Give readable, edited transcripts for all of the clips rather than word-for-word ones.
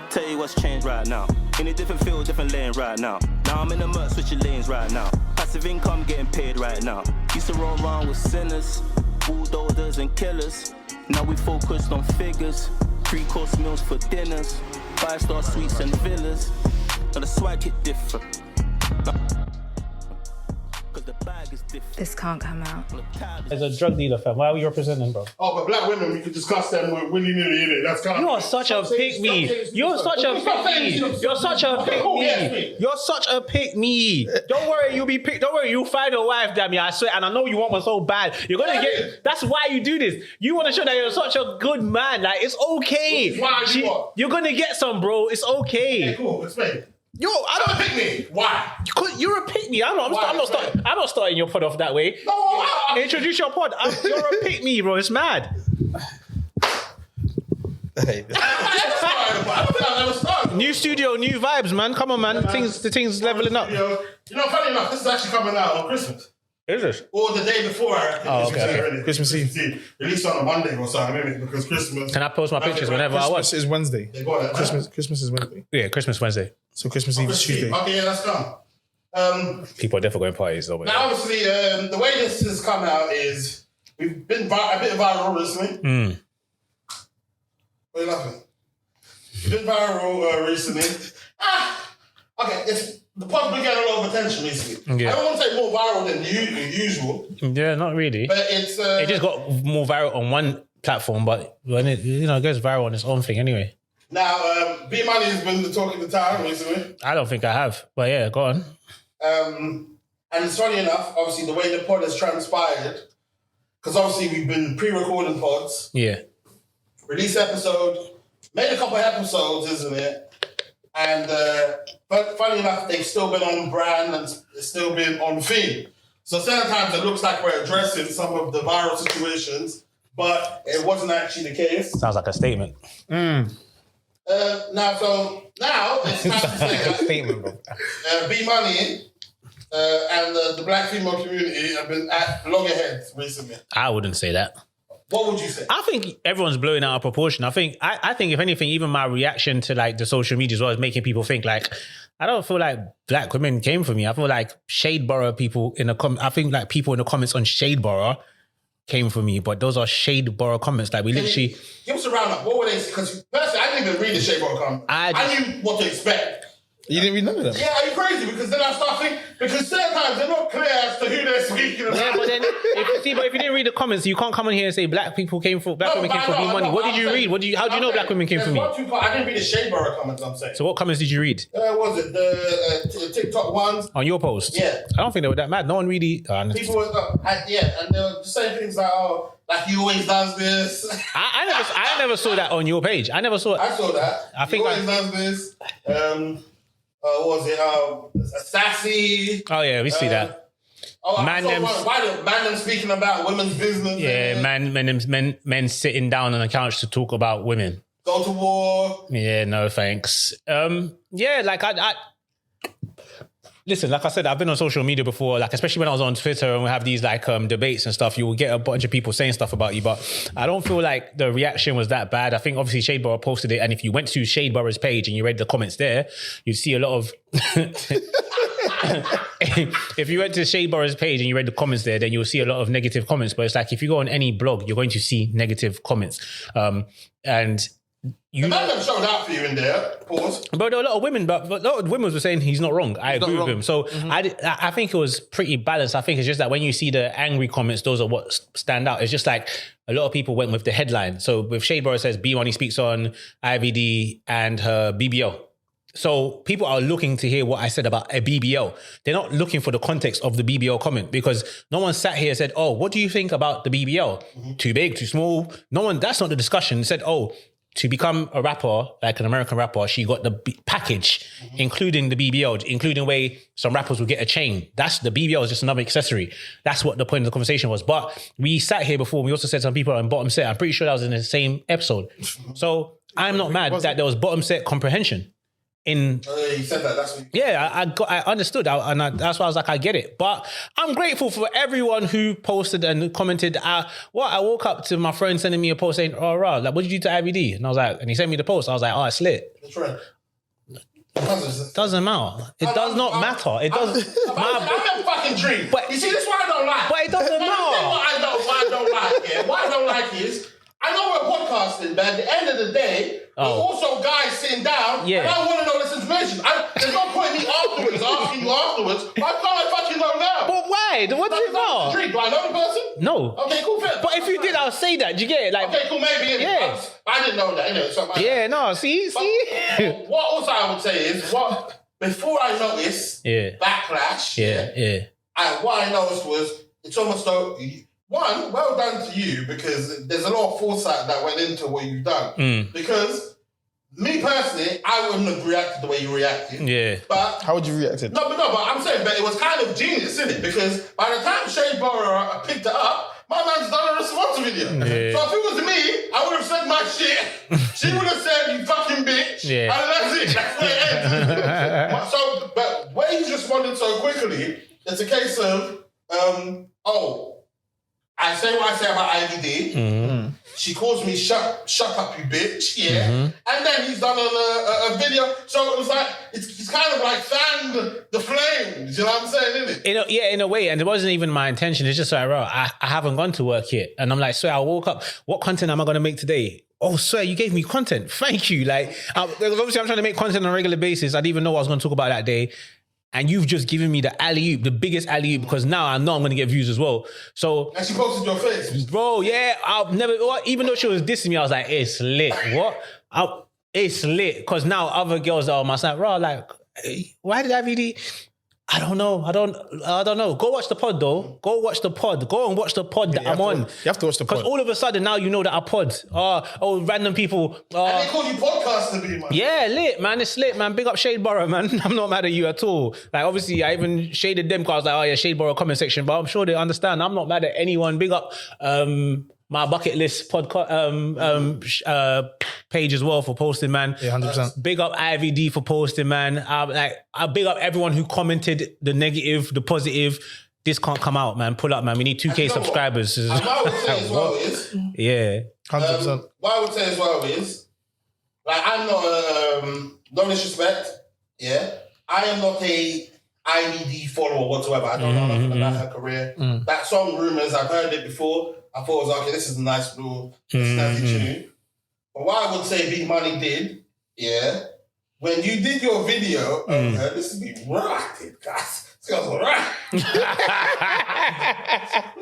Tell you what's changed right now. In a different field, different lane right now. Now I'm in the mud, switching lanes right now. Passive income getting paid right now. Used to roll around with sinners, bulldozers and killers. Now we focused on figures. 3-course meals for dinners. 5-star suites and villas. Now the swag hit different. Cause the bag is different. This can't come out. As a drug dealer, fam, why are we representing, bro? Oh, but black women, we could discuss them willy-nilly, innit? That's kind of... You're such a pick-me. You're such a pick-me. You're such a pick-me. You're such a pick-me. Don't worry, you'll be picked. Don't worry, you'll find a wife, damn you. I swear, and I know you want one so bad. You're gonna get... That's why you do this. You want to show that you're such a good man. Like, it's okay. You're gonna get some, bro. It's okay. Okay, cool. Explain. Yo, I don't pick me. Why? You're a pick me. I'm not starting your pod off that way. No, introduce your pod. You're a pick me, bro. It's mad. Hey. New studio, new vibes, man. Come on, man. The things leveling up. You know, funny enough, this is actually coming out on Christmas. Is it? Or the day before. Okay. Christmas Eve. Released on a Monday or something, innit? Because Christmas. Can I post my pictures whenever I want? Christmas is Wednesday. They got it. Christmas is Wednesday. Yeah, Christmas Wednesday. So Christmas Eve is Tuesday. Okay, yeah, that's come. People are definitely going parties though. Now, obviously, the way this has come out is we've been a bit viral recently. What are you laughing? We've been viral recently. Okay, the pod's been getting a lot of attention recently. Yeah. I don't want to say more viral than usual. Yeah, not really. But it's... it just got more viral on one platform, but when it goes viral on its own thing anyway. Now, B Moni has been the talk of the town recently. I don't think I have, but yeah, go on. And it's funny enough, obviously, the way the pod has transpired, because obviously we've been pre-recording pods. Yeah. Release episode, made a couple of episodes, isn't it? And but funny enough, they've still been on brand and it's still been on theme. So certain times it looks like we're addressing some of the viral situations, but it wasn't actually the case. Sounds like a statement. Now it's time to say that Statement, bro. B Moni and the black female community have been at loggerheads recently. I wouldn't say that. What would you say? I think everyone's blowing out of proportion. I think if anything, even my reaction to like the social media as well is making people think like, I don't feel like black women came for me. I feel like Shadeborough people I think like people in the comments on Shadeborough came for me, but those are Shadeborough comments. Like we literally... Give us a roundup. What were they? Because personally, I didn't even read the Shadeborough comment. I knew what to expect. You didn't read none of them? Yeah, are you crazy? Because then I start thinking, because certain times they're not clear as to who they're speaking about. Yeah, but then, if you didn't read the comments, you can't come on here and say black women came for B Moni. What did you read? How do you know black women came for me? I didn't read the Shadeborough comments, I'm saying. So what comments did you read? Was it the TikTok ones? On your post? Yeah. I don't think they were that mad. No one really... People were, and they were just saying things like, like he always does this. I never saw that on your page. I never saw it. I saw that. I think he always does this. What was it? Sassy. Oh yeah, we see that. Man them speaking about women's business. Yeah, men sitting down on the couch to talk about women. Go to war. Yeah, no thanks. Yeah, like I listen, like I said, I've been on social media before, like especially when I was on Twitter and we have these like debates and stuff, you will get a bunch of people saying stuff about you, but I don't feel like the reaction was that bad. I think obviously Shadeborough posted it, and if you went to Shadeborough's page and you read the comments there, you'd see a lot of... If you went to Shadeborough's page and you read the comments there, then you'll see a lot of negative comments, but it's like if you go on any blog, you're going to see negative comments. And... None of them showed out for you in there. Pause. But there were a lot of women, but a lot of women were saying he's not wrong. I agree with him. So I think it was pretty balanced. I think it's just that when you see the angry comments, those are what stand out. It's just like a lot of people went with the headline. So with Shadeborough says B Moni speaks on IVD and her BBL. So people are looking to hear what I said about a BBL. They're not looking for the context of the BBL comment, because no one sat here and said, oh, what do you think about the BBL? Too big, too small? No one, that's not the discussion. It said, oh, to become a rapper, like an American rapper, she got the package, including the BBL, including way some rappers would get a chain. That's the BBL is just another accessory. That's what the point of the conversation was. But we sat here before, we also said some people are in bottom set. I'm pretty sure that was in the same episode. So I'm not mad that there was bottom set comprehension. in. You said that. That's what Yeah, I understood, that's why I was like, I get it. But I'm grateful for everyone who posted and commented. I woke up to my friend sending me a post saying, "Oh, right, like, what did you do to IVD?" And I was like, and he sent me the post. I was like, "Oh, it's lit." That's right. Doesn't matter. It does not matter. It does. I'm a fucking dream. But you see, this is what I don't like. But it doesn't matter. What I don't like. Yeah, what I don't like is I know we're podcasting, but at the end of the day, we're also guys sitting down. Yeah. And I want to know this information. There's no point in me asking you afterwards. Why can't I fucking know now? But why? What do you know? Do I know the person? No. Okay, cool, fair. But if you did, I'll say that. Do you get it? Like, okay, cool, maybe. Yeah. I didn't know that. Anyway, something like yeah, no, see? But what also I would say is, before I noticed backlash, what I noticed was, it's almost like, one, well done to you, because there's a lot of foresight that went into what you've done. Because me personally, I wouldn't have reacted the way you reacted. Yeah. But how would you react? No, but I'm saying, but it was kind of genius, isn't it? Because by the time Shea Borough picked it up, my man's done a response video. Yeah. So if it was me, I would have said my shit. She would have said, "You fucking bitch." Yeah. And that's it. That's where it ends. So, but where you responded so quickly, it's a case of, I say what I say about IVD. Mm-hmm. She calls me shut up, you bitch. Yeah. Mm-hmm. And then he's done a video. So it was like, it's kind of like fanned the flames. You know what I'm saying, isn't it? In a way. And it wasn't even my intention. It's just like, bro, I haven't gone to work yet. And I'm like, swear, I woke up. What content am I going to make today? Oh, swear, you gave me content. Thank you. Like, obviously I'm trying to make content on a regular basis. I didn't even know what I was going to talk about that day. And you've just given me the alley-oop, the biggest alley-oop, because now I know I'm going to get views as well. So, and she posted your face. Bro, yeah, I've never, even though she was dissing me, I was like, it's lit. What? It's lit. Because now other girls are on my side, bro, like, why did IVD? I don't know. Go watch the pod though. Go watch the pod. Go and watch the pod that I'm on. You have to watch the pod. Because all of a sudden now you know that I pod. Random people. And they call you podcaster, B, man. Yeah, lit, man. It's lit, man. Big up Shade Borough, man. I'm not mad at you at all. Like, obviously, I even shaded them because I was like, oh yeah, Shade Borough comment section. But I'm sure they understand. I'm not mad at anyone. Big up my bucket list podcast page as well for posting, man. Yeah, 100%. Big up IVD for posting, man. I big up everyone who commented the negative, the positive. This can't come out, man. Pull up, man. We need 2K subscribers. What I would say as well is, yeah, 100%. What I would say as well is, like, I'm not no disrespect, yeah. I am not a IVD follower whatsoever. I don't know nothing about her career. That song Rumors, I've heard it before. I thought it was okay. This is a nice little snazzy tune. But what I would say B Moni did, yeah, when you did your video, this is me rocking, guys. This girl's alright.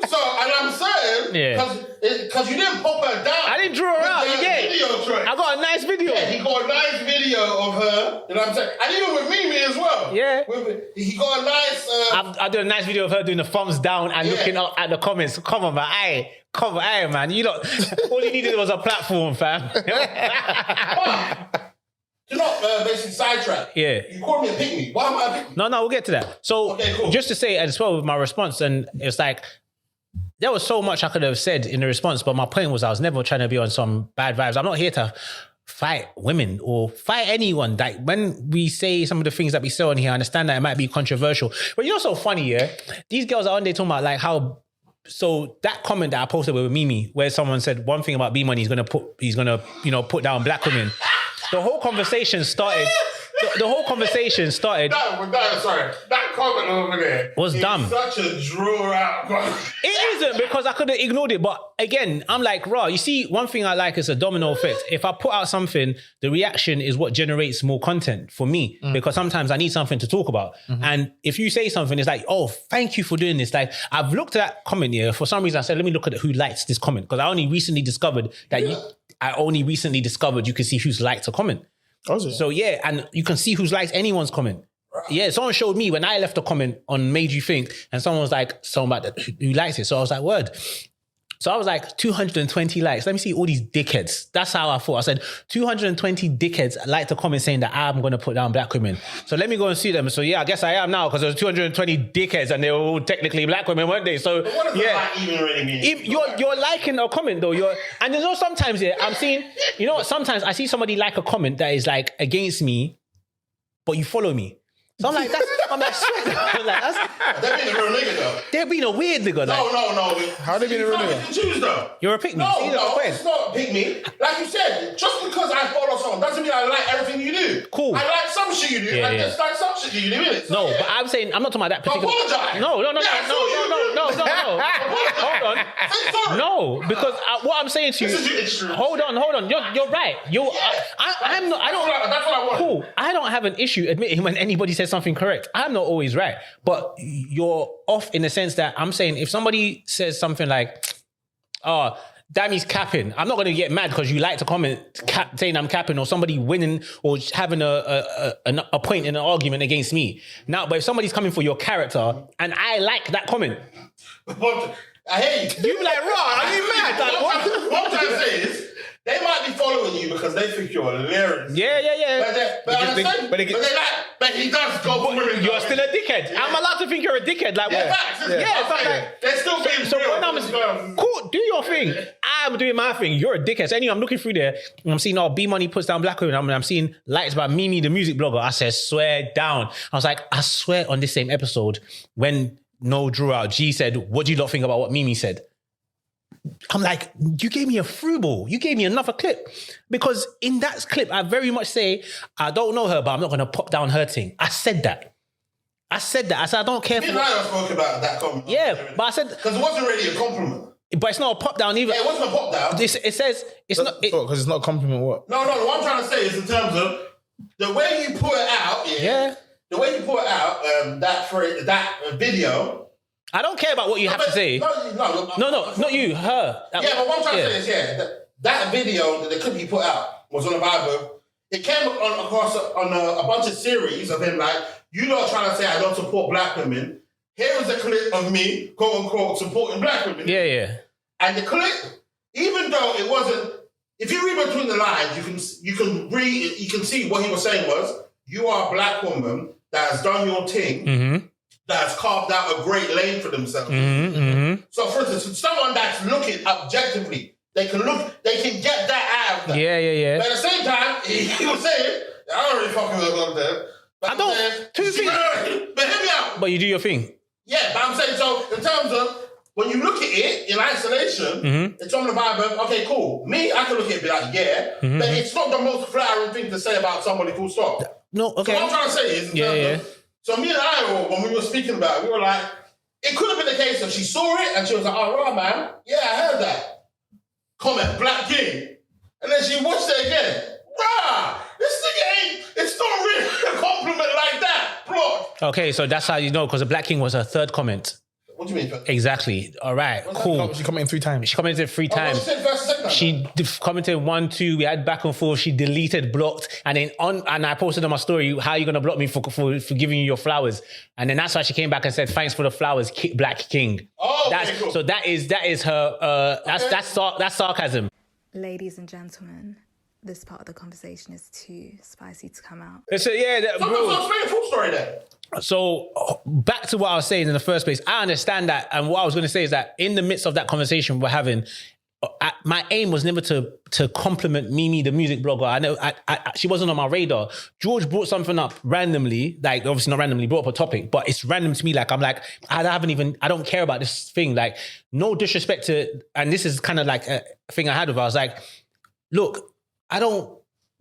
So, and I'm saying, because you didn't pop her down. I didn't draw her out. I got a nice video. Yeah, he got a nice video of her. You know what I'm saying? And even with Mimi as well. Yeah. He got a nice... I did a nice video of her doing the thumbs down and looking up at the comments. Come on, man. Come on, man. You lot, all you needed was a platform, fam. You're not basically sidetracked. Yeah. You called me a pygmy. Why am I a pygmy? No, we'll get to that. So, okay, cool. Just to say as well with my response, and it's like, there was so much I could have said in the response, but my point was I was never trying to be on some bad vibes. I'm not here to fight women or fight anyone. Like, when we say some of the things that we say on here, I understand that it might be controversial. But you know what's so funny, yeah? These girls are on there talking about like how... So that comment that I posted with Mimi, where someone said one thing about B Moni, he's gonna put down black women. The whole conversation started. Sorry, that comment over there was dumb. Such a draw out. It isn't, because I could have ignored it. But again, I'm like, you see, one thing I like is a domino effect. If I put out something, the reaction is what generates more content for me, because sometimes I need something to talk about. And if you say something, it's like, oh, thank you for doing this. Like, I've looked at that comment here. For some reason, I said, let me look at who likes this comment, because I only recently discovered that you can see who's liked a comment. So yeah, and you can see who's liked anyone's comment. Yeah, someone showed me when I left a comment on Made You Think, and someone was like, someone about who likes it. So I was like, word. So I was like, 220 likes. Let me see all these dickheads. That's how I thought. I said, 220 dickheads liked a comment saying that I'm going to put down black women. So let me go and see them. So yeah, I guess I am now, because there was 220 dickheads and they were all technically black women, weren't they? So but what does that even really mean? You're liking a comment though. And there's no sometimes I'm seeing, sometimes I see somebody like a comment that is like against me, but you follow me. So I'm like, swear. I'm like, They're being a real nigga though. they're being a weird nigga. Like, No. How they being a real nigga? You can choose though. you're a pick me. No, See, that's the point. it's not pick me. Like you said, just because I follow someone doesn't mean I like everything you do. Cool. I like some shit you do. Yeah, I yeah. dislike some shit you do, innit? So, No, yeah. but I'm saying I'm not talking about that particular. Apologise. No. Yeah, I saw you. No. Hold on. Say sorry. No, because what I'm saying to you. This is your extreme. Hold on. You're right. I'm not. I don't. That's what I want. Cool. I don't have an issue admitting when anybody says something correct. I'm not always right, but you're off in the sense that I'm saying if somebody says something like, "Oh, Dammy's capping," I'm not going to get mad because you like to comment saying I'm capping or somebody winning or having a point in an argument against me. Now, but if somebody's coming for your character and I like that comment, But I hear you. you be like, "Raw, are you mad?" Like, What I'm trying to say is, they might be following you because they think you're hilarious. Yeah. But he does go for women. You're still a dickhead. I'm allowed to think you're a dickhead. Like, Yeah, what? facts. Yeah, it's like, They're still being so real. when I'm cool, do your thing. I'm doing my thing. You're a dickhead. So anyway, I'm looking through there and I'm seeing B Money puts down black women. I'm seeing likes about Mimi, the music blogger. I said, swear down. I was like, I swear on this same episode when No drew out, G said, what do you not think about what Mimi said? I'm like, you gave me a through ball. You gave me another clip. Because in that clip, I very much say, I don't know her, but I'm not going to pop down her thing. I said that. I said, I don't care Me for and I spoke about that comment. Yeah, but I said... Because it wasn't really a compliment. But it's not a pop down either. Yeah, it wasn't a pop down. It says, it's not... Because it's not a compliment, what? No, what I'm trying to say is in terms of the way you put it out, Yeah. the way you put it out, that video... I don't care about what you have to say. No, not you, her. Yeah, but what I'm trying to say is, that video, the clip you put out was on the Bible. It came across on a bunch of series of him like, you lot trying to say I don't support black women. Here is a clip of me, quote unquote, supporting black women. Yeah. And the clip, even though it wasn't, if you read between the lines, you can see what he was saying was, you are a black woman that has done your thing. That has carved out a great lane for themselves. So, for instance, someone that's looking objectively, they can get that out of them. Yeah. But at the same time, he was saying, I don't really fucking with them. But I don't. Two things. But hear me out. But you do your thing. Yeah, but I'm saying, so in terms of when you look at it in isolation, it's on the vibe of, okay, cool. Me, I can look at it and be like, yeah, but it's not the most flattering thing to say about somebody, full stop. No, okay. So what I'm trying to say is, in terms of, so me and I, when we were speaking about it, we were like, it could have been the case that she saw it and she was like, oh, right, man. Yeah, I heard that. Comment, Black King. And then she watched it again. Rah, this thing it's not really a compliment like that. Plot. Okay, so that's how you know, because the Black King was her third comment. What do you mean? Exactly. All right, cool. She commented 3 times. She commented 3 times. She said first and second. She commented 1, 2. We had back and forth. She deleted, blocked, and then and I posted on my story, "How are you gonna block me for giving you your flowers?" And then that's why she came back and said, "Thanks for the flowers, Black King." Oh, okay, cool. So that is her. That's sarcasm. Ladies and gentlemen, this part of the conversation is too spicy to come out. So yeah, So explain the full story then. So back to what I was saying in the first place, I understand that. And what I was going to say is that in the midst of that conversation we're having, my aim was never to compliment Mimi, the music blogger. I know she wasn't on my radar. George brought something up randomly, like obviously not randomly, brought up a topic, but it's random to me. Like I'm like, I don't care about this thing. Like no disrespect to, and this is kind of like a thing I had with her. I was like, look, I don't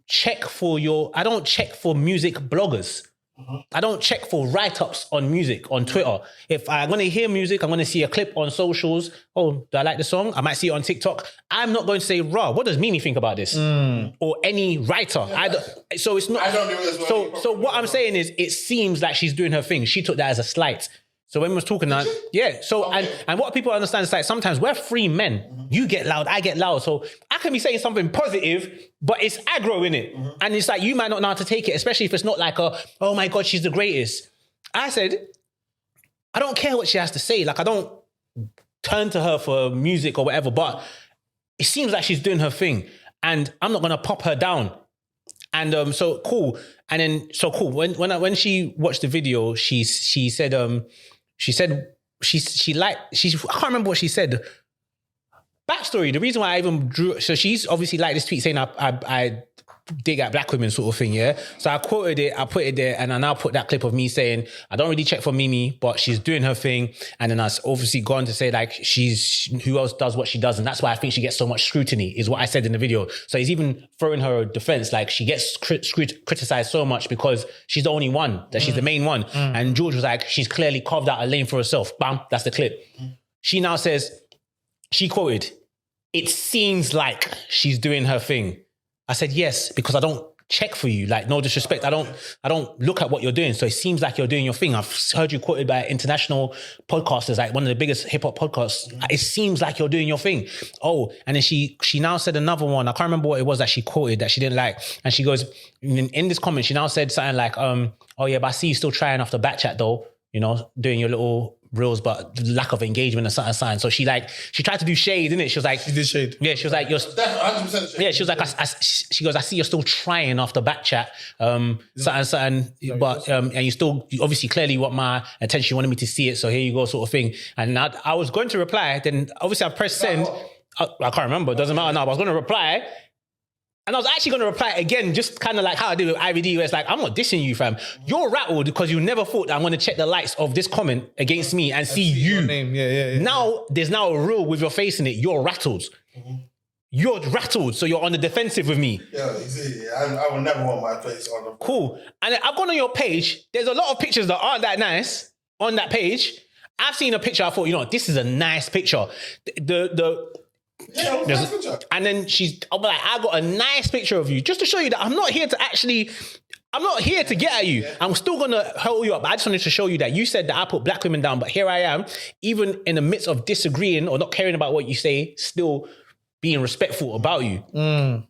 check for music bloggers. I don't check for write-ups on music on Twitter. If I'm going to hear music, I'm going to see a clip on socials. Oh, do I like the song? I might see it on TikTok. I'm not going to say, raw, what does Mimi think about this? Or any writer. So it's not. I don't do it as well. So what I'm saying is, it seems like she's doing her thing. She took that as a slight. So when we was talking, yeah. So and what people understand is like sometimes we're free men. You get loud, I get loud. So I can be saying something positive, but it's aggro in it, and it's like you might not know how to take it, especially if it's not like oh my god, she's the greatest. I said, I don't care what she has to say. Like I don't turn to her for music or whatever, but it seems like she's doing her thing, and I'm not gonna pop her down. And so cool. And then so cool. When she watched the video, she said she liked, I can't remember what she said. Backstory, the reason why I even drew, so she's obviously liked this tweet saying I dig at black women sort of thing, yeah? So I quoted it, I put it there, and I now put that clip of me saying, I don't really check for Mimi, but she's doing her thing. And then I obviously gone to say like, who else does what she does? And that's why I think she gets so much scrutiny, is what I said in the video. So he's even throwing her a defense, like she gets criticized so much because she's the only one, that she's the main one. And George was like, she's clearly carved out a lane for herself. Bam, that's the clip. She now says, she quoted, "It seems like she's doing her thing." I said, yes, because I don't check for you. Like, no disrespect. I don't look at what you're doing. So it seems like you're doing your thing. I've heard you quoted by international podcasters, like one of the biggest hip hop podcasts. It seems like you're doing your thing. Oh, and then she now said another one. I can't remember what it was that she quoted that she didn't like. And she goes, in this comment, she now said something like, oh yeah, but I see you still trying off the back chat though, you know, doing your little reels, but lack of engagement and something. So she tried to do shade, didn't it? She was like, She did shade. Yeah, she was like, you're 100% shade. yeah, she was like, she goes, I see you're still trying after back chat, something, but and you still, obviously, clearly want my attention, you wanted me to see it, so here you go, sort of thing. And I was going to reply, then obviously I pressed send. I can't remember, it doesn't matter now, but I was going to reply. And I was actually going to reply again, just kind of like how I did with IVD, where it's like, I'm not dissing you, fam. You're rattled because you never thought that I'm going to check the likes of this comment against me and see you. Your name. Yeah. Now, there's now a rule with your face in it. You're rattled. You're rattled, so you're on the defensive with me. Yeah, you see, I will never want my face on the... Cool. And then I've gone on your page. There's a lot of pictures that aren't that nice on that page. I've seen a picture. I thought, you know, this is a nice picture. Yeah, nice picture. And then I'm like, I got a nice picture of you just to show you that I'm not here to get at you. Yeah. I'm still going to hold you up. But I just wanted to show you that you said that I put black women down, but here I am, even in the midst of disagreeing or not caring about what you say, still being respectful about you.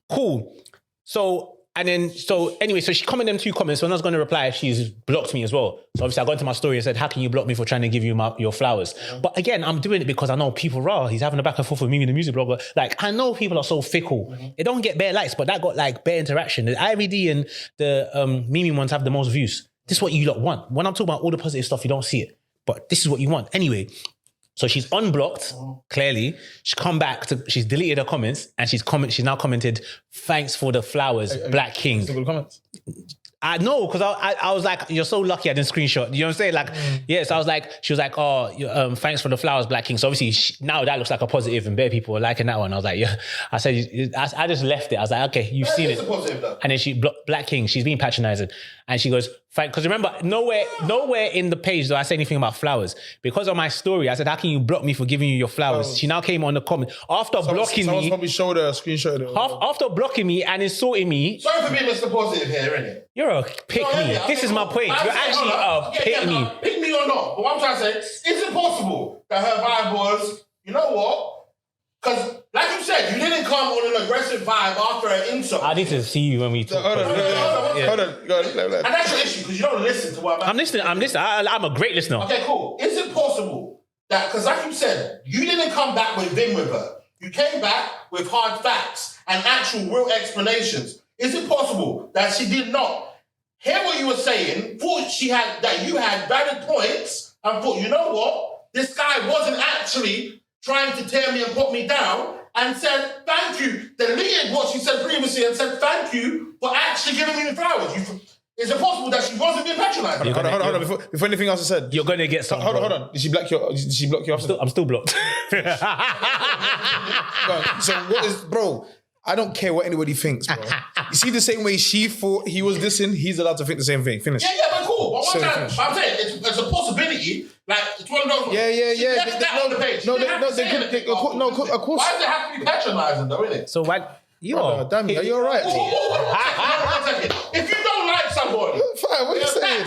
Cool. So she commented them 2 comments. When I was going to reply, she's blocked me as well. So obviously I got into my story and said, how can you block me for trying to give you your flowers? But again, I'm doing it because I know people he's having a back and forth with me, the music blogger. Like, I know people are so fickle. They don't get bare likes, but that got like bare interaction. The IVD and the Mimi ones have the most views. This is what you lot want. When I'm talking about all the positive stuff, you don't see it. But this is what you want. Anyway, so she's unblocked, clearly. She's deleted her comments and she's now commented, "Thanks for the flowers, Black King." Still good comments. I know, because I was like, you're so lucky I didn't screenshot. You know what I'm saying? Like, yes, I was like, she was like, oh, thanks for the flowers, Black King. So obviously now that looks like a positive and bare people are liking that one. I was like, yeah. I said, I just left it. I was like, okay, you've seen it. And then she blocked Black King. She's being patronizing. And she goes, because remember, nowhere in the page do I say anything about flowers. Because of my story, I said, how can you block me for giving you your flowers? She now came on the comment. After blocking someone's me. probably showed her a screenshot of it. After blocking me and insulting me. Sorry for being Mr. Positive here, innit? You're a pick me. This is my point. You're actually a pick me. Pick me or not. But what I'm trying to say, is it possible that her vibe was, you know what? Because, like you said, you didn't come on an aggressive vibe after an insult. I need to see you when we talk. Hold on. Go on. And that's your issue, because you don't listen to what I'm listening. I'm a great listener. Okay, cool. Is it possible that, because like you said, you didn't come back with vim with her. You came back with hard facts and actual real explanations. Is it possible that she did not hear what you were saying, thought that you had valid points, and thought, you know what? This guy wasn't actually trying to tear me and put me down, and said, thank you, deleted what she said previously and said, thank you for actually giving me the flowers. Is it possible that she wasn't being patronizing? Hold on. Before anything else is said. You're going to get something. Hold on. Did she block you after? I'm still blocked. So what is, bro, I don't care what anybody thinks, bro. You see the same way she thought he was dissing, he's allowed to think the same thing. Finish. Yeah, but cool. But I'm saying, it's a possibility. Like, it's one of those... Yeah. She left that on the page. Of course. Why does it have to be patronizing, though, innit? So why... Damn it, are you all right? One second. If you don't like somebody... Fine, what are you saying?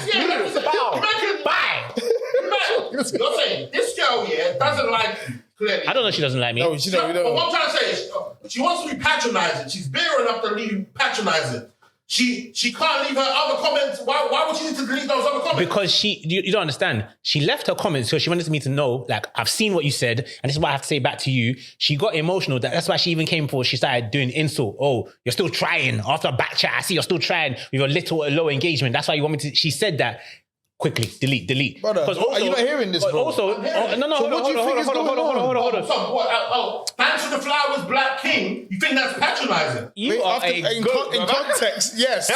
You're saying, this girl, doesn't like... Clearly. I don't know if she doesn't like me. No, she don't. But what I'm trying to say is, she wants to be patronizing. She's bare enough to leave you patronizing. She can't leave her other comments. Why would she need to delete those other comments? Because you don't understand. She left her comments because she wanted me to know, like, I've seen what you said, and this is what I have to say back to you. She got emotional. That's why she even came forward. She started doing insult. Oh, you're still trying. After a back chat, I see you're still trying with your little low engagement. That's why you want me to... She said that. quickly, delete. Brother, are you not hearing this, bro? Also, hold on. So what? Thanks for the flowers, Black King. You think that's patronising? In context, yes.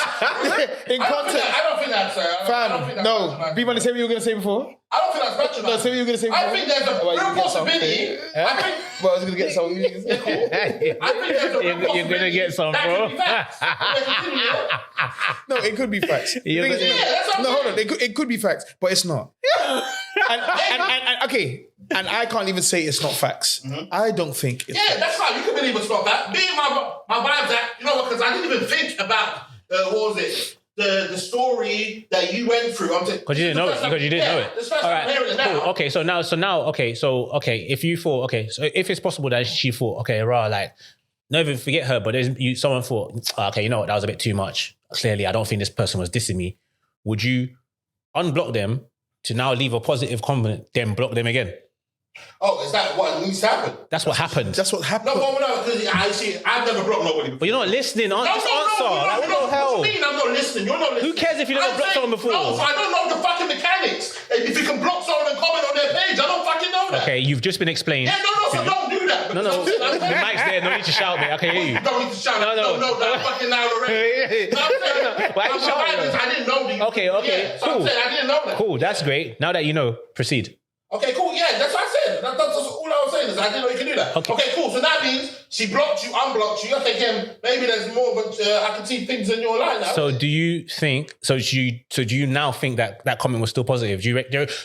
In context. I don't think that's. Fam, no. B Moni, say what you were going to say before. I don't think that's patronising. No, say what you were going to say before. I think there's a real possibility. I think. Well, I was going to get something. I think there's a real possibility. You're going to get some, bro. No, it could be facts. Hold on. It could be facts, but it's not. and okay, and I can't even say it's not facts. Mm-hmm. I don't think it's facts. That's fine. You can believe it's not that. Being my vibes that, you know what, because I didn't even think about, what was it? The story that you went through. Because you didn't know it. Because you didn't know it. This first time hearing it now. Cool. Okay, if you thought, so if it's possible that she thought, okay, rah, like, not even forget her, but someone thought, okay, you know what, that was a bit too much. Clearly, I don't think this person was dissing me. Would you unblock them to now leave a positive comment, then block them again? Oh, is that what needs to happen? That's what happened. That's what happened. No, because I've never blocked nobody before. But you're not listening. Answer. What do you mean I'm not listening? You're not listening. Who cares if you never blocked someone before? No, so I don't know the fucking mechanics. If you can block someone and comment on their page, I don't fucking know that. Okay, you've just been explained. Yeah, so don't do that. No. The mic's there. No need to shout, mate. I can hear you. You don't need to shout. No. I'm fucking loud already. Why are you shouting? I didn't know these. Okay. Yeah, so Cool. I'm saying I didn't know that. Cool. That's great. Now that you know, proceed. Okay, cool. Yeah, that's what I said. That's all I was saying is I didn't know you could do that. Okay, cool. So that means she blocked you, unblocked you. Okay, Kim, maybe there's more of a, I can see things in your line now. So do you think, do you now think that comment was still positive? Do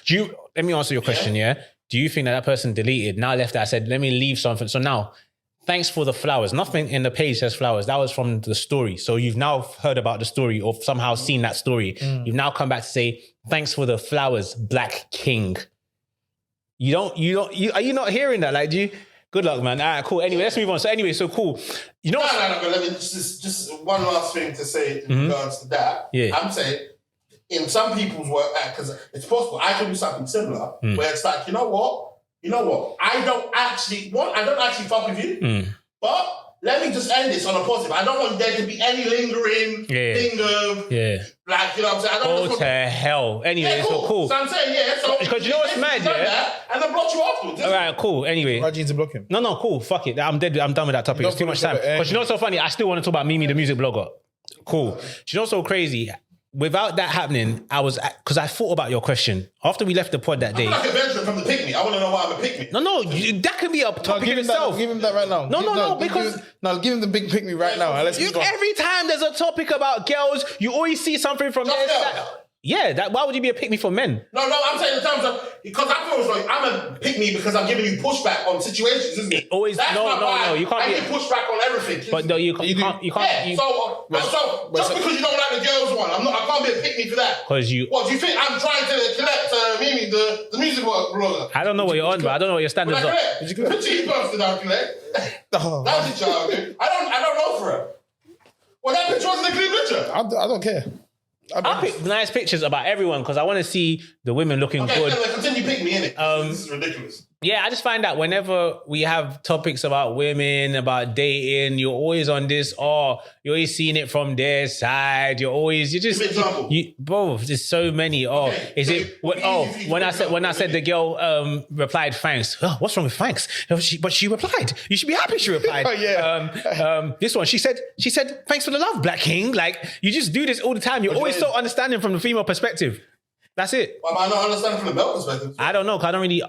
you let me answer your question, yeah? Do you think that person deleted, now left that, said, let me leave something. So now, thanks for the flowers. Nothing in the page says flowers. That was from the story. So you've now heard about the story or somehow seen that story. You've now come back to say, thanks for the flowers, Black King. Are you not hearing that? Like, good luck, man. All right, cool. Anyway, let's move on. So cool. You know No, but let me just one last thing to say in regards to that. Yeah. I'm saying, in some people's work, because it's possible, I can do something similar, where it's like, you know what? I don't actually fuck with you, but let me just end this on a positive. I don't want there to be any lingering thing of, like, you know what I'm saying? I don't to hell. Anyway, cool. So cool. So I'm saying, so because you know what's mad, and then block you afterwards. All right, cool. Anyway, why do you need to block him? No, cool. Fuck it. I'm dead. I'm done with that topic. It's too much time. But you know what's so funny? I still want to talk about Mimi, the music blogger. Cool. Do you know what's so crazy? Without that happening, because I thought about your question after we left the pod that day. I'm like a veteran from the pick-me. I want to know why I'm a pick-me. No, that could be a topic in itself. Give him that right now. Give him the big pick-me right now. Every time there's a topic about girls, you always see something from their side. Yeah, why would you be a pick-me for men? No, I'm saying in terms of, because I feel like I'm a pick-me because I'm giving you pushback on situations, isn't it? Always, no, you can't. I give pushback on everything. But no, you can't. Yeah, so just because you don't like the girls one, I can't be a pick-me for that. Because you. What do you think? I'm trying to collect Mimi, the music blogger. I don't know what you're on, but I don't know what your standards are. Did you collect? She posted out collect. That was a child, dude. I don't know for her. Well, that picture wasn't a clean picture. I don't care. I pick nice pictures about everyone because I want to see the women looking good. Okay, continue picking me, innit? This is ridiculous. Yeah, I just find that whenever we have topics about women, about dating, you're always on this, you're always seeing it from their side. Bro, there's so many. When I said the girl replied thanks. Oh, what's wrong with thanks? But she replied. You should be happy she replied. This one, she said thanks for the love, Black King. Like, you just do this all the time. You're always so understanding from the female perspective. That's it. Why am I not understanding from the male perspective? I don't know, because I don't really,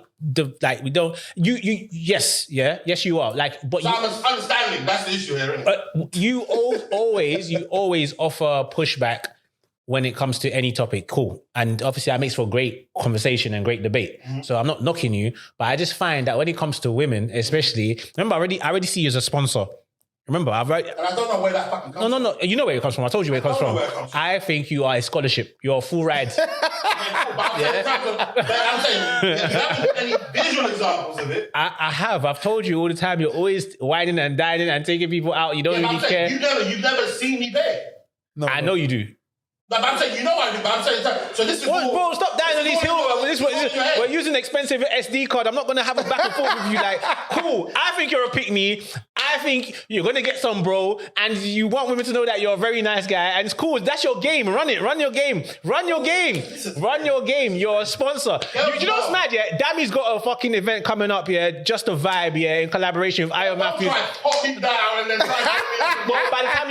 we don't, yes, you are. But I'm understanding, that's the issue here, isn't it? You always offer pushback when it comes to any topic. Cool. And obviously that makes for great conversation and great debate. Mm-hmm. So I'm not knocking you, but I just find that when it comes to women, especially, remember, I already see you as a sponsor. Remember, and I don't know where that fucking comes from. No. You know where it comes from. I told you where it comes from. I think you are a scholarship. You're a full ride. I'm saying, you have any visual examples of it? I have. I've told you all the time. You're always whining and dining and taking people out. You don't really care. You've never seen me beg. No, I know you do. But I'm saying, you know I do, but I'm saying, so this is bro, stop dying on these hills. We're using expensive SD card. I'm not going to have a back and forth with you. Like, cool. I think you're a pick-me. I I think you're gonna get some, bro, and you want women to know that you're a very nice guy, and it's cool. That's your game. Run it. Run your game. Run your game. Run your game. You're a sponsor. You know what's mad? Yeah, Dammy's got a fucking event coming up. Yeah, just a vibe. Yeah, in collaboration with Iron Matthews. Try to pop people down and then Well, by the time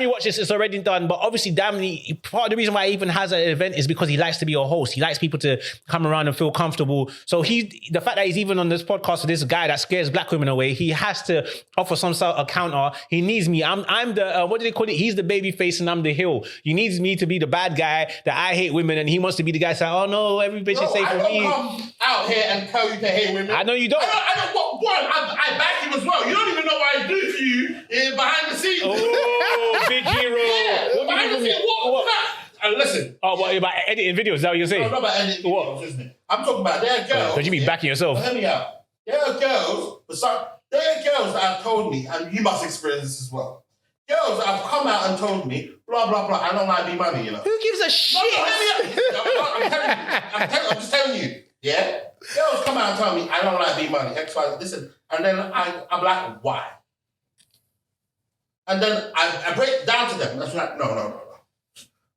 you watch this, it's already done. But obviously, Dammy, part of the reason why he even has an event is because he likes to be a host. He likes people to come around and feel comfortable. So the fact that he's even on this podcast with this guy that scares black women away, he has to offer some sort of counter. He needs me. I'm the what do they call it? He's the baby face and I'm the heel. He needs me to be the bad guy that I hate women, and he wants to be the guy saying, "Oh no, every bitch is safe for me." I don't come out here and tell you to hate women. I know you don't. I back you as well. You don't even know what I do for you behind the scenes. Oh, big hero. Yeah, behind the scenes. What? Listen. Oh, what about editing videos? Is that what you're saying? No, not about editing videos, isn't it? I'm talking about there are girls. Because you be backing yourself. Hear me out. There are girls that have told me, and you must experience this as well. Girls that have come out and told me, blah, blah, blah, I don't like B Money, you know. Who gives a shit? No, hear me out. I'm just telling you. Yeah? Girls come out and tell me, I don't like B Money, X, Y, listen. And then I'm like, why? And then I break down to them. That's like, no.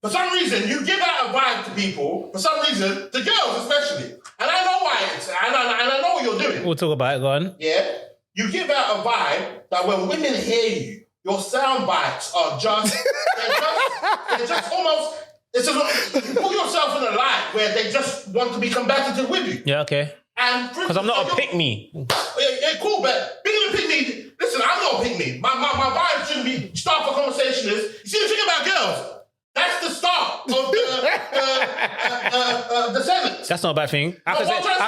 For some reason, you give out a vibe to people, for some reason, the girls especially. And I know why and I know what you're doing. We'll talk about it, go on. Yeah? You give out a vibe that when women hear you, your sound bites are just, they're just almost, it's just, you put yourself in a light where they just want to be combative with you. Yeah, okay. Because I'm not a pick-me. Yeah, cool, but being a pick-me, listen, I'm not a pick-me. My vibe shouldn't be, start for conversation is, you see the thing about girls, that's the start of the sentence. That's not a bad thing. I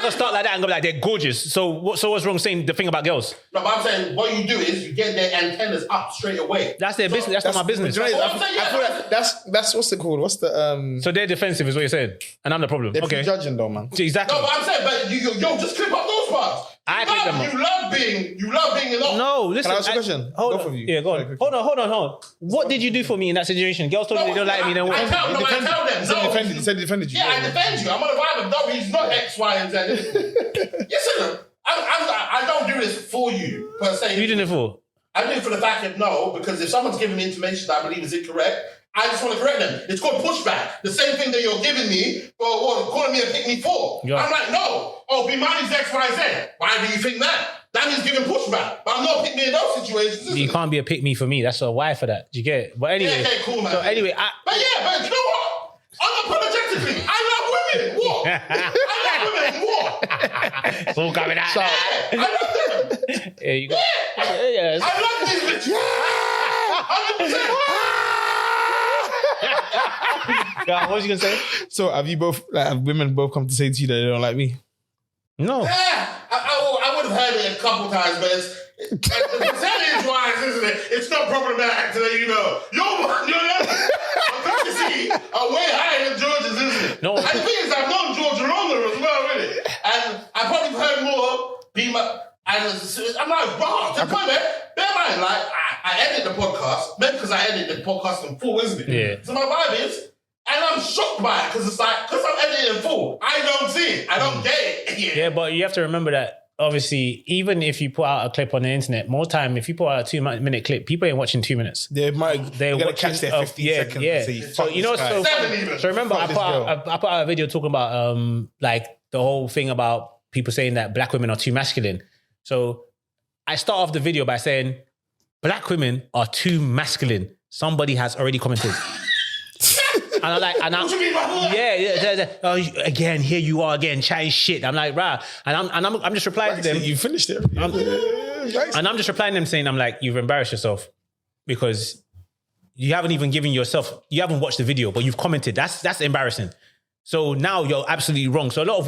can start like that and go like, they're gorgeous. So what's wrong saying the thing about girls? No, but I'm saying what you do is you get their antennas up straight away. That's their business. That's not my business. I feel like that's what's it called? What's the So they're defensive is what you're saying. And I'm the problem. They're okay. judging though, man. Exactly. No, but I'm saying, but you just clip up those parts. You love being alone. No, listen. Can I ask a question? Both of you. Yeah, go on. Hold on. What did you do for me in that situation? Girls told me they don't like me. Then what? I tell them. He said he defended you. Yeah, I defend you. I'm on a vibe of no, he's not X, Y, and Z. Listen, I don't do this for you, per se. Who you doing it for? I do it for the fact that no, because if someone's giving me information that I believe is incorrect, I just want to correct them. It's called pushback. The same thing that you're giving me for calling me a pick me for. Yeah. I'm like, no. Oh, B Money's X, Y, Z. Why do you think that? That means giving pushback. But I'm not pick me in those situations. You can't be a pick me for me. That's a why for that. Do you get it? But anyway. Yeah, okay, cool, man. So anyway, but you know what? Unapologetically, I love women. What? I love women. What? It's all coming out. Yeah, I love them. Yeah, you go. Yeah. Yes. I love these bitches. Yeah. 100%. God, what was you gonna say? So have women both come to say to you that they don't like me? No. Yeah, I would have heard it a couple times, but it's percentage-wise, isn't it? It's not problematic to let you know. Your level of courtesy are way higher than George's, isn't it? No. And the thing is, I've known George longer as well, really. And I've probably heard more I'm like, wow, to the point where, bear in mind, like, I edit the podcast, maybe because I edit the podcast in full, isn't it? Yeah. So my vibe is, and I'm shocked by it, because it's like, because I'm editing in full, I don't see it. I don't get it. Yeah, but you have to remember that, obviously, even if you put out a clip on the internet, more time, if you put out a 2-minute clip, people ain't watching 2 minutes. They're gonna catch their 15 seconds. Yeah. And say, So you know what's so funny? So remember, I put out a video talking about like the whole thing about people saying that black women are too masculine. So I start off the video by saying, black women are too masculine. Somebody has already commented. And I'm like, what you mean by that? Oh, again, here you are again, chatting shit. I'm like, rah. And I'm just replying to them. You finished it. And I'm just replying to them saying, I'm like, you've embarrassed yourself because you haven't even given yourself, you haven't watched the video, but you've commented. That's embarrassing. So now you're absolutely wrong. So a lot of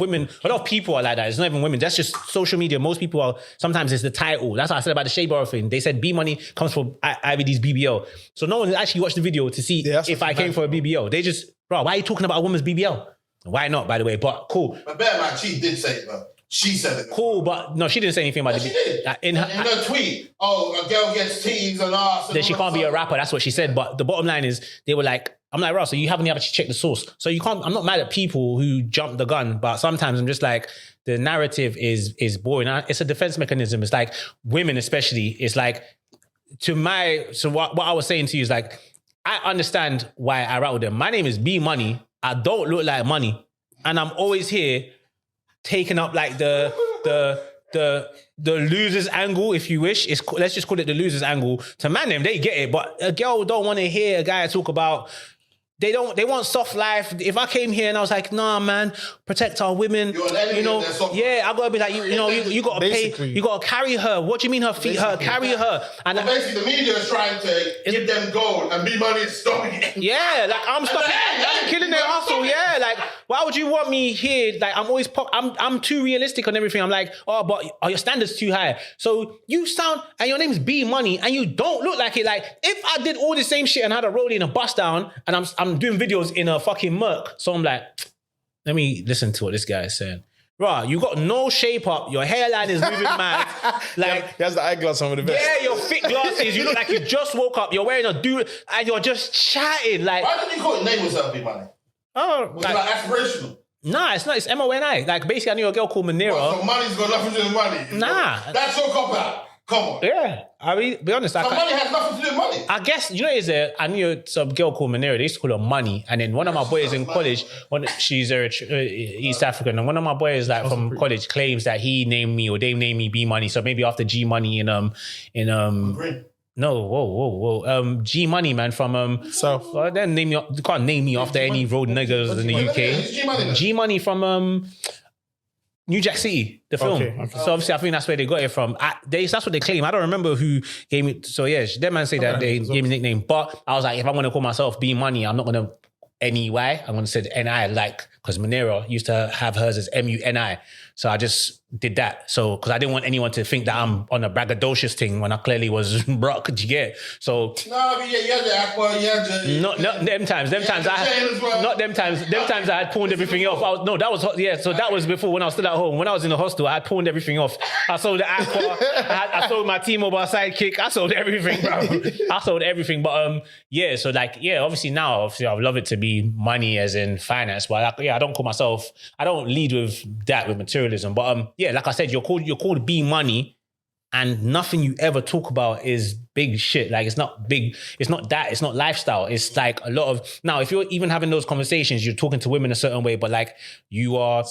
people are like that. It's not even women. That's just social media. Most people are, sometimes it's the title. That's what I said about the Shea Bar thing. They said B Money comes from IBD's BBL. So no one actually watched the video to see if I came for a BBL. They just, bro, why are you talking about a woman's BBL? Why not, by the way? But cool. But bear in mind, she did say it, bro. She said it. Cool, but no, she didn't say anything about it. She did. In her tweet, a girl gets titties and ass. Then she can't be a rapper. That's what she said. But the bottom line is, they were like, I'm like, Russ, so you haven't actually checked the source. So you can't, I'm not mad at people who jump the gun, but sometimes I'm just like, the narrative is boring. It's a defense mechanism. It's like women especially, it's like, so what I was saying to you is like, I understand why I rattle them. My name is B Money. I don't look like money. And I'm always here taking up like the loser's angle, if you wish. Let's just call it the loser's angle. To man them, they get it. But a girl don't want to hear a guy talk about, they want soft life. If I came here and I was like, nah, man, protect our women. You know, yeah, I gotta be like, you gotta pay, you gotta carry her. What do you mean her feet hurt? Carry her. And basically the media is trying to give them gold and B Money is stopping it. Yeah, like I'm stopping, I'm killing their hustle. Yeah, like why would you want me here? Like I'm always, I'm too realistic on everything. I'm like, oh, but are your standards too high? So you sound, and your name's B Money, and you don't look like it. Like if I did all the same shit and had a rollie and a bust down, and I'm doing videos in a fucking Merc. So I'm like, let me listen to what this guy is saying. Right, you got no shape up. Your hairline is moving mad. Like he has the eyeglass on with the vest. Yeah, your thick glasses. You look like you just woke up. You're wearing a dude and you're just chatting. Like, why didn't you call your name yourself, B Money? Oh, was it like aspirational? Nah, it's not. It's MONI. Like basically, I knew a girl called Manera. So money's got nothing to do with money. Nah, that's your cop out. Come on. Yeah, I mean, be honest. So money has nothing to do with money. I guess, you know, I knew some girl called Manera. They used to call her Money. And then one of my boys in college, she's East African, and one of my boys like from college claims that he named me or they named me B Money. So maybe after G Money Green. No, whoa. G Money, man, from South. Well, then you can't name me after any road niggas in the UK. G Money from New Jack City, the film. Okay. So obviously, I think that's where they got it from. That's what they claim. I don't remember who gave me. So yeah, them man say that they gave me a nickname. But I was like, if I'm gonna call myself B Money, I'm not gonna NEY. I'm gonna say NI, like, because Manera used to have hers as MUNI. So I just did that. So, because I didn't want anyone to think that I'm on a braggadocious thing when I clearly was broke. Did you get? So no, but yeah, you had the aqua, you had the not them times. Them times I had pawned everything off. So that was before when I was still at home. When I was in the hostel, I had pawned everything off. I sold the aqua. I sold my T-Mobile sidekick. I sold everything, bro. I sold everything. But yeah. So like, yeah, obviously now, I would love it to be money as in finance. But I don't call myself. I don't lead with that, with materialism. But yeah, like I said, you're called B Money, and nothing you ever talk about is big shit. Like it's not big. It's not that. It's not lifestyle. It's like a lot of now. If you're even having those conversations, you're talking to women a certain way, but like you're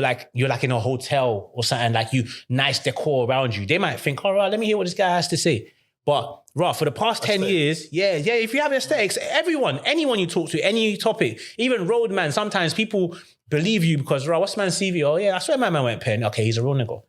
like in a hotel or something. Like you nice decor around you. They might think, all right, let me hear what this guy has to say. But for the past 10 years, yeah, if you have aesthetics, anyone you talk to, any topic, even roadman, sometimes people believe you because, what's man's CV? Oh, yeah, I swear my man went pen. Okay, he's a real nigga.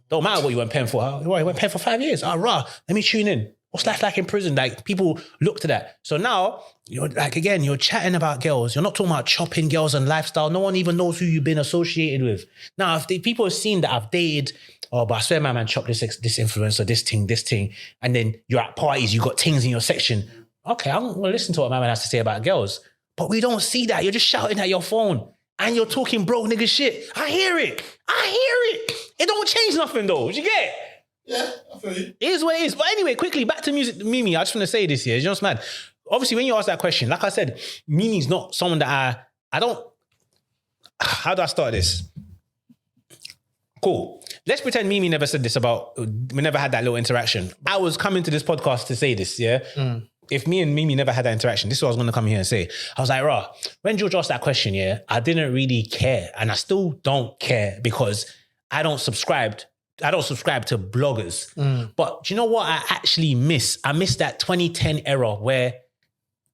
Don't matter what you went pen for. He went pen for 5 years. Let me tune in. What's life like in prison? Like, people look to that. So now, you're like, again, you're chatting about girls. You're not talking about chopping girls and lifestyle. No one even knows who you've been associated with. Now, if people have seen that I've dated, but I swear my man chopped this influencer, this thing. And then you're at parties, you got things in your section. Okay, I'm going to listen to what my man has to say about girls. But we don't see that. You're just shouting at your phone. And you're talking broke nigga shit. I hear it. It don't change nothing though. Did you get? Yeah, I feel you. It is what it is. But anyway, quickly, back to music. Mimi, I just want to say this here. It's just mad. Obviously, when you ask that question, like I said, Mimi's not someone that I don't... How do I start this? Cool. Let's pretend Mimi never said this about... We never had that little interaction. I was coming to this podcast to say this, yeah? If me and Mimi never had that interaction, this is what I was going to come here and say. I was like, when George asked that question, yeah, I didn't really care. And I still don't care because I don't subscribe to bloggers. But do you know what I actually miss? I miss that 2010 era where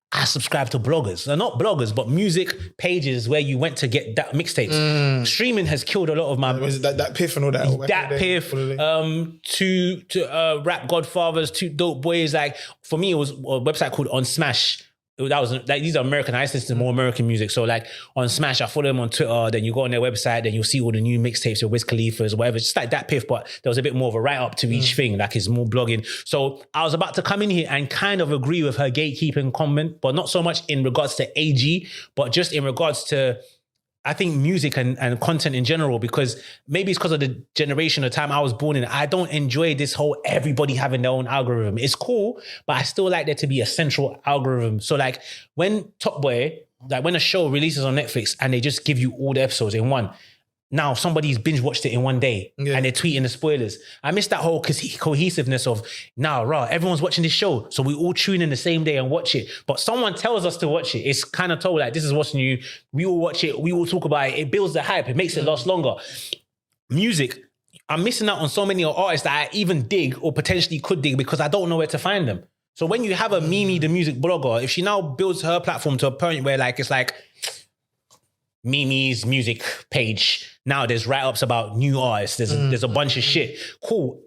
I subscribed to bloggers. They're not bloggers, but music pages where you went to get that mixtapes. Streaming has killed a lot of my... That Piff and all that. That Piff, to Rap Godfathers, to Dope Boys. Like, for me, it was a website called On Smash. That was like, these are American. I listen to more American music. So like on Smash, I follow them on Twitter. Then you go on their website. Then you'll see all the new mixtapes of Wiz Khalifa's, whatever. It's just like that Piff, but there was a bit more of a write up to each thing. Like it's more blogging. So I was about to come in here and kind of agree with her gatekeeping comment, but not so much in regards to AG, but just in regards to I think music and content in general, because maybe it's because of the generation, the time I was born in, I don't enjoy this whole everybody having their own algorithm. It's cool, but I still like there to be a central algorithm. So like when Top Boy, like when a show releases on Netflix and they just give you all the episodes in one, now somebody's binge watched it in one day and they're tweeting the spoilers. I miss that whole cohesiveness of everyone's watching this show. So we all tune in the same day and watch it. But someone tells us to watch it. It's kind of told like, this is what's new. We all watch it. We all talk about it. It builds the hype. It makes it last longer. Music, I'm missing out on so many artists that I even dig or potentially could dig because I don't know where to find them. So when you have a Mimi, the music blogger, if she now builds her platform to a point where like, it's like, Mimi's music page. Now there's write-ups about new artists. There's a bunch of shit. Cool.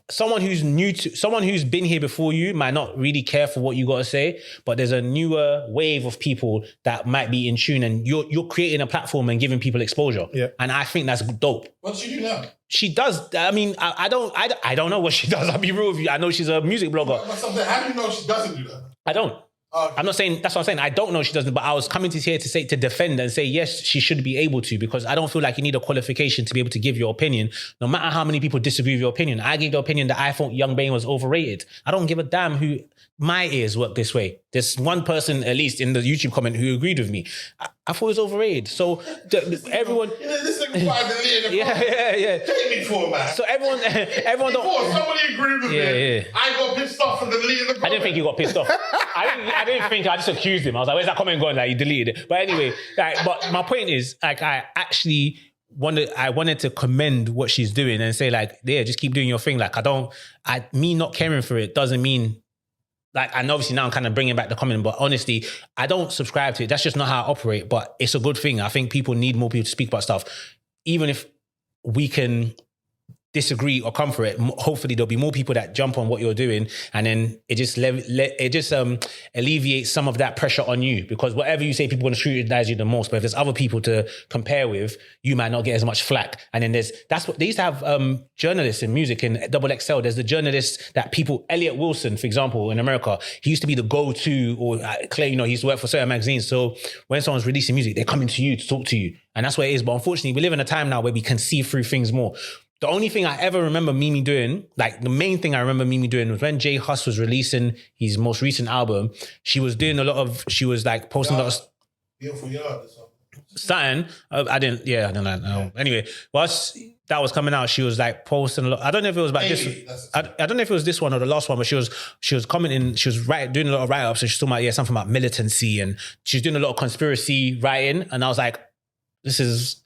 Someone who's been here before you might not really care for what you got to say, but there's a newer wave of people that might be in tune, and you're creating a platform and giving people exposure. Yeah. And I think that's dope. What does she do now? She does. I mean, I don't know what she does. I'll be real with you. I know she's a music blogger. But how do you know she doesn't do that? I don't. I'm not saying, that's what I'm saying. I don't know she doesn't, but I was coming here to defend and say, yes, she should be able to, because I don't feel like you need a qualification to be able to give your opinion, no matter how many people disagree with your opinion. I gave the opinion that I thought Young Bane was overrated. I don't give a damn who my ears work this way. There's one person, at least in the YouTube comment, who agreed with me. I thought it was overrated. So everyone... This nigga fired the lead in the Yeah. Take me for, man. So everyone don't... Somebody agreed with me. Yeah. I got pissed off for the lead in the comment. I didn't think you got pissed off. I didn't think, I just accused him. I was like, where's that comment going? Like, you deleted it. But anyway, but my point is, like, I wanted to commend what she's doing and say, like, yeah, just keep doing your thing. Like, me not caring for it doesn't mean, like, and obviously now I'm kind of bringing back the comment, but honestly, I don't subscribe to it. That's just not how I operate, but it's a good thing. I think people need more people to speak about stuff. Even if we can disagree or come for it, hopefully there'll be more people that jump on what you're doing, and then it just alleviates some of that pressure on you, because whatever you say, people are going to scrutinize you the most. But if there's other people to compare with, you might not get as much flack. And then that's what they used to have, journalists in music in XXL. There's the journalists that people, Elliot Wilson, for example, in America, he used to be the go-to, or Clay, he used to work for certain magazines. So when someone's releasing music, they're coming to you to talk to you. And that's what it is. But unfortunately, we live in a time now where we can see through things more. The only thing I ever remember Mimi doing, like the main thing I remember Mimi doing, was when Jay Huss was releasing his most recent album. She was doing she was like posting a lot of... Beautiful Yard or something. something. I don't know. Anyway, whilst that was coming out, she was like posting a lot. I don't know if it was about this. I don't know if it was this one or the last one, but she was commenting, she was doing a lot of write-ups, and she's talking about, something about militancy, and she's doing a lot of conspiracy writing. And I was like, this is,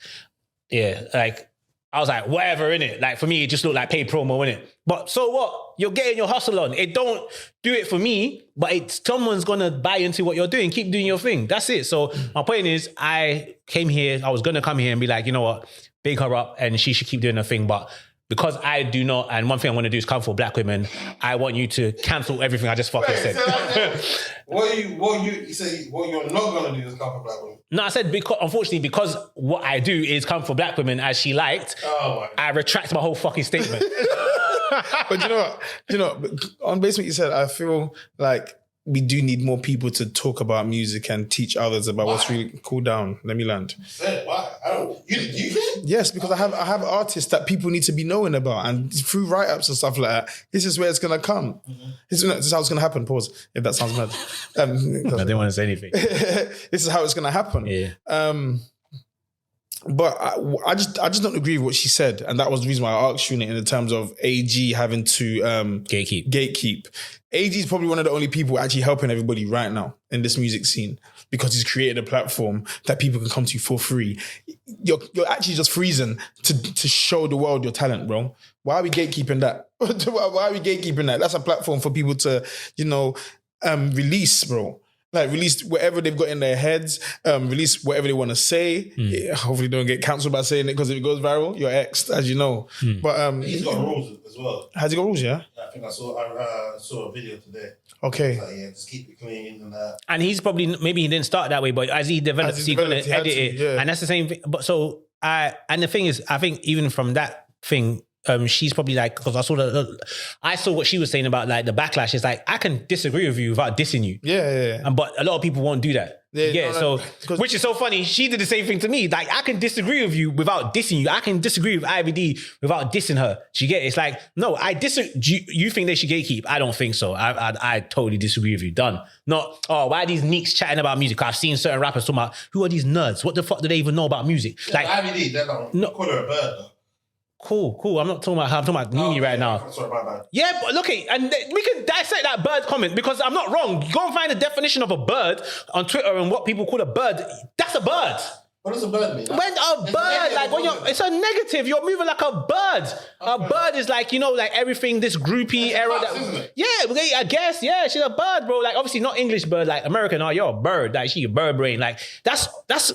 I was like, whatever, innit? Like, for me, it just looked like paid promo, innit? But so what? You're getting your hustle on. It don't do it for me, but someone's going to buy into what you're doing. Keep doing your thing. That's it. So my point is, I was going to come here and be like, you know what? Big her up, and she should keep doing her thing. But because I do not, and one thing I want to do is come for black women, I want you to cancel everything I just fucking said. What you're not going to do is come for black women? No, I said, because what I do is come for black women as she liked, I retract my whole fucking statement. But you know what, on base what you said, I feel like we do need more people to talk about music and teach others about what's really cool down. Let me land. Why? Yes, because I have artists that people need to be knowing about, and through write-ups and stuff like that, this is where it's gonna come. Mm-hmm. This is how it's gonna happen. Pause. If that sounds mad. I didn't want to say anything. This is how it's gonna happen. Yeah. But I just don't agree with what she said, and that was the reason why I asked you in terms of AG having to gatekeep. AG is probably one of the only people actually helping everybody right now in this music scene, because he's created a platform that people can come to for free. You're actually just freezing to show the world your talent, bro. Why are we gatekeeping that? Why are we gatekeeping that? That's a platform for people to, release, bro. Like, release whatever they've got in their heads, release whatever they want to say. Yeah, hopefully don't get cancelled by saying it, because if it goes viral, you're exed, as you know. But he's got rules as well. Has he got rules, yeah? I think I saw a video today. Okay. Like, just keep it clean and that. And he's probably, maybe he didn't start that way, but as he develops, he's going to edit it. Yeah. And that's the same thing. But so, and the thing is, I think even from that thing, she's probably like, because I saw what she was saying about like the backlash. It's like, I can disagree with you without dissing you. Yeah. But a lot of people won't do that. Which is so funny. She did the same thing to me. Like, I can disagree with you without dissing you. I can disagree with IVD without dissing her. She get it. It's like, no, I disagree. You think they should gatekeep? I don't think so. I totally disagree with you. Done. Not, why are these neeks chatting about music? I've seen certain rappers talking about, who are these nerds? What the fuck do they even know about music? Yeah, like IVD, they're not call her a bird though. Cool. I'm not talking about her. I'm talking about Mimi right now. Sorry about that. Yeah, but look, and we can dissect that bird comment because I'm not wrong. Go and find the definition of a bird on Twitter and what people call a bird. That's a bird. What does a bird mean? When a bird, like when it's a negative, you're moving like a bird. A bird is like, like everything, this groupie era. Isn't it? Yeah, I guess, yeah, she's a bird, bro. Like obviously not English bird, like American, you're a bird. Like she a bird brain. Like that's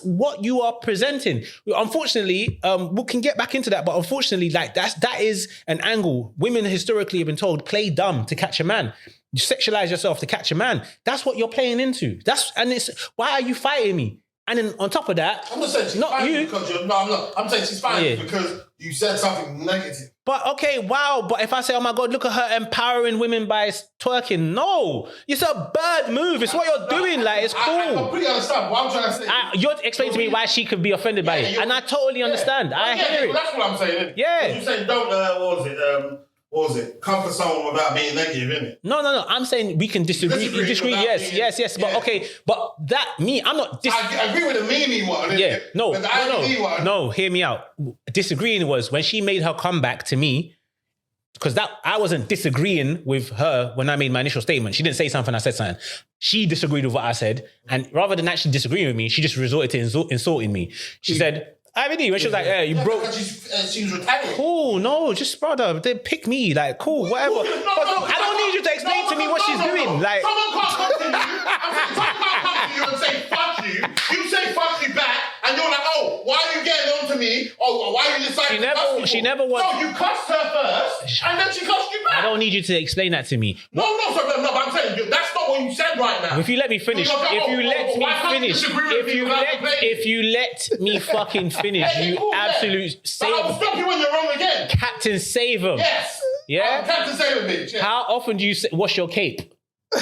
what you are presenting. Unfortunately, we can get back into that, but unfortunately, like that is an angle. Women historically have been told, play dumb to catch a man. You sexualize yourself to catch a man. That's what you're playing into. Why are you fighting me? And then on top of that, I'm not saying she's not fine you. Because you're. No, I'm not. I'm saying she's fine because you said something negative. But okay, wow. But if I say, oh my God, look at her empowering women by twerking. No, it's a bird move. It's what you're doing. Like, it's cool. I completely understand what I'm trying to say. You're explaining to me why she could be offended by it. And I totally understand. I hear it. Well, that's what I'm saying. Yeah. You're saying don't, what was it? Comfort someone without being negative, innit? No. I'm saying we can disagree. Yes. But okay, but I'm not. I agree with the Mimi one. Yeah, no. One. No, hear me out. Disagreeing was when she made her comeback to me, because I wasn't disagreeing with her when I made my initial statement. She didn't say something, I said something. She disagreed with what I said, and rather than actually disagreeing with me, she just resorted to insulting me. She said, IVD, when she was like, you broke. She was retaliating. Cool, no, just brother, they pick me, like, cool, whatever. But I don't need you to explain to me what she's doing. Like, someone can't come to you. Someone can't come to you and say fuck you. You say fuck you back, and you're like, oh, why are you getting on to me? Oh, why are you deciding to cuss people? She never was. No, you cussed her first, and then she cussed you back. I don't need you to explain that to me. No, but I'm saying that's not what you said right now. If you let me finish, if you let me fucking finish, you absolute save. I'll stop you when you're wrong again. Captain Save him. Yes. Yeah. Captain Save him, bitch. Yeah. How often do you wash your cape? I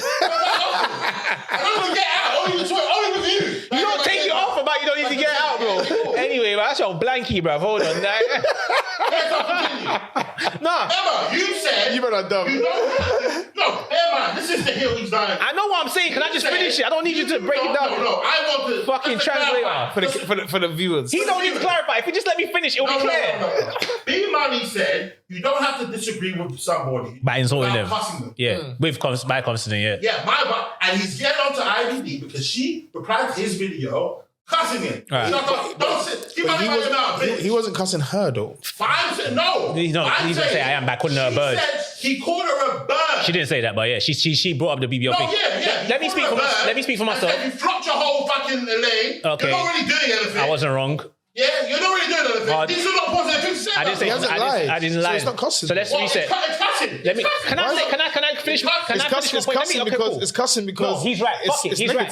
don't even get out. Only with you. You don't take it off about you don't need to get out, bro. Anyway, that's your blankie, bro. Hold on. Nah. Emma, you said you better dumb. You don't. No, Emma, this is the hill he's dying. I know what I'm saying. Can I just finish it? I don't need you to break it down. No. I want to fucking translate for the viewers. He don't need to clarify. If you just let me finish, it'll be clear. No. B Moni said you don't have to disagree with somebody by insulting them. Cussing them. Yeah, by constant. Yeah. Yeah, and he's getting onto IVD because she replied to his video. Cussing him. Right. He wasn't cussing her though. No. He didn't say I am by calling her a bird. He called her a bird. She didn't say that, but yeah, she brought up the BBL thing. Yeah. Let me speak for myself. You flopped your whole fucking lane. Okay. You're not really doing anything. I wasn't wrong. Yeah, you're not really doing anything. These are not positive things to say. I didn't say I didn't lie. So it's not cussing. So let's reset. It's cussing. Can I finish? It's cussing because he's right.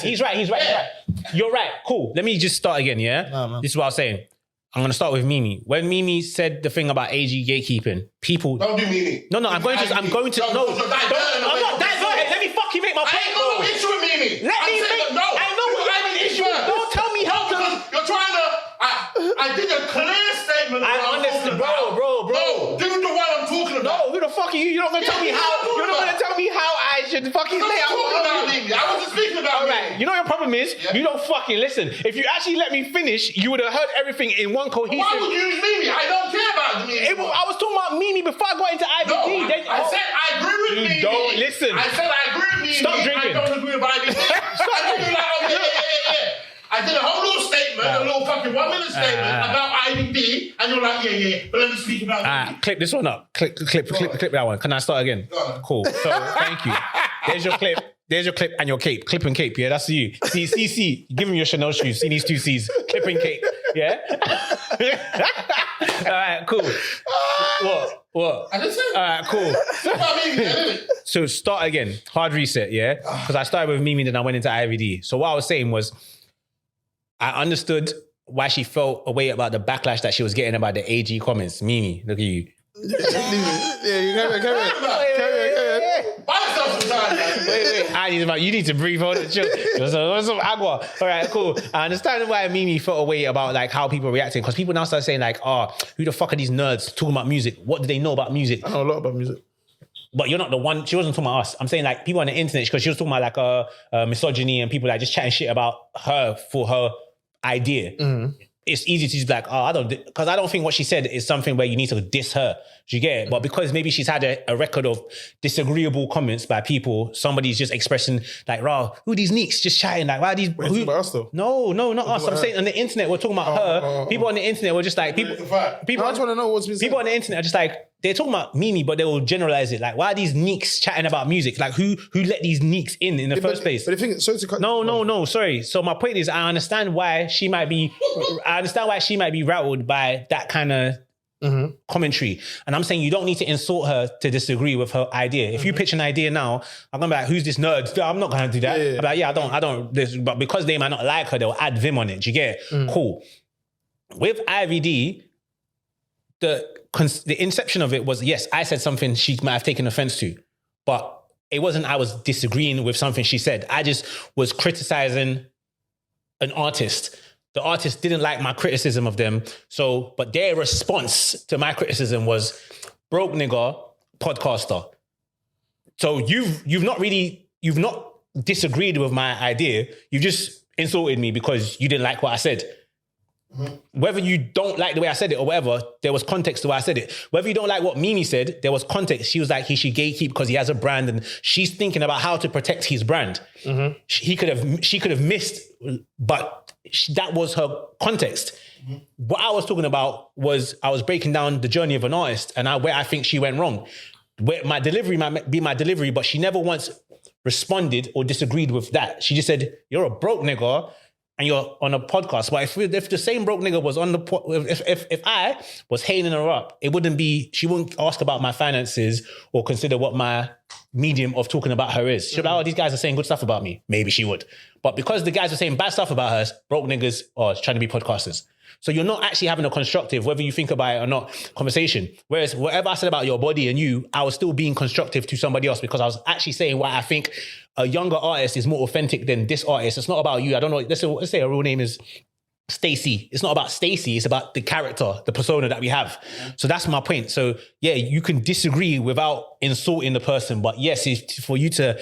He's right. You're right. Cool. Let me just start again. Yeah. No. This is what I was saying. I'm gonna start with Mimi. When Mimi said the thing about AG gatekeeping, people don't do Mimi. No. I'm going to. I'm not diverted. Let me fucking make my point. I ain't got no issue with Mimi. I know what you have an issue with. Don't tell me how to. You're trying to. I did a clear statement. I understand, bro. No, do the one I'm talking about. No, who the fuck are you? You're not gonna tell me how. You're not gonna tell me how I should fucking lay out. I wasn't speaking about. All right. You know your problem is you don't fucking listen. If you actually let me finish, you would have heard everything in one cohesive. Why would you use Mimi? I don't care about Mimi. I was talking about Mimi before I got into IBD. No, I said I agree with Mimi. You don't listen. I said I agree with Mimi. Stop drinking. I don't agree with IBD. I did a whole little statement, a little fucking 1 minute statement about IBD, and you're like, yeah, but let me speak about it. Clip this one up. Clip that one. Can I start again? Cool. So thank you. There's your clip. There's your clip and your cape. Clip and cape. Yeah, that's you. C. Give him your Chanel shoes. See these two C's. Clip and cape. Yeah. All right. Cool. What? I just said. All right. Cool. So start again. Hard reset. Yeah. Because I started with Mimi, then I went into IVD. So what I was saying was, I understood why she felt a way about the backlash that she was getting about the AG comments. Mimi, look at you. Yeah, you carry on. time, man. Wait. You need to breathe on it. Chill. Some agua. All right, cool. I understand why Mimi felt away about like how people are reacting, because people now start saying like, oh, who the fuck are these nerds talking about music? What do they know about music? I know a lot about music. But you're not the one. She wasn't talking about us. I'm saying like people on the internet, because she was talking about like misogyny and people like just chatting shit about her for her idea. Mm-hmm. It's easy to just be like, oh, because I don't think what she said is something where you need to diss her. Do you get it? But because maybe she's had a record of disagreeable comments by people, somebody's just expressing like, raw, who are these neeks just chatting? Like, why are these? Who about us though? No, not us. I'm saying on the internet, we're talking about her. People on the internet were just like, people. I just want to know what's been said. People on the internet are just like, they're talking about Mimi, but they will generalize it. Like, why are these neeks chatting about music? Like, who let these neeks in the first place? But the thing is, No, sorry. So my point is, I understand why she might be rattled by that kind of commentary. And I'm saying you don't need to insult her to disagree with her idea. If you pitch an idea now, I'm gonna be like, who's this nerd? I'm not gonna do that. Yeah. I'm like, yeah, I don't. But because they might not like her, they'll add vim on it. Do you get it? Cool. With IVD, the inception of it was, yes, I said something she might have taken offense to, but it wasn't I was disagreeing with something she said. I just was criticizing an artist. The artist didn't like my criticism of them. So, but their response to my criticism was broke nigga podcaster. So you've not disagreed with my idea. You've just insulted me because you didn't like what I said. Whether you don't like the way I said it or whatever, there was context to why I said it. Whether you don't like what Mimi said, there was context. She was like, he should gatekeep because he has a brand and she's thinking about how to protect his brand. She could have missed, but that was her context. What I was talking about was I was breaking down the journey of an artist and where I think she went wrong. Where my delivery might be my delivery, but she never once responded or disagreed with that. She just said, you're a broke nigga and you're on a podcast. But if the same broke nigga was on the if I was hailing her up, it wouldn't be, she wouldn't ask about my finances or consider what my medium of talking about her is. She'd be like, oh, these guys are saying good stuff about me. Maybe she would. But because the guys are saying bad stuff about her, broke niggas are trying to be podcasters. So you're not actually having a constructive, whether you think about it or not, conversation. Whereas whatever I said about your body and you, I was still being constructive to somebody else because I was actually saying why I think a younger artist is more authentic than this artist. It's not about you. I don't know. Let's say her real name is Stacey. It's not about Stacey. It's about the character, the persona that we have. So that's my point. So yeah, you can disagree without insulting the person. But yes, for you to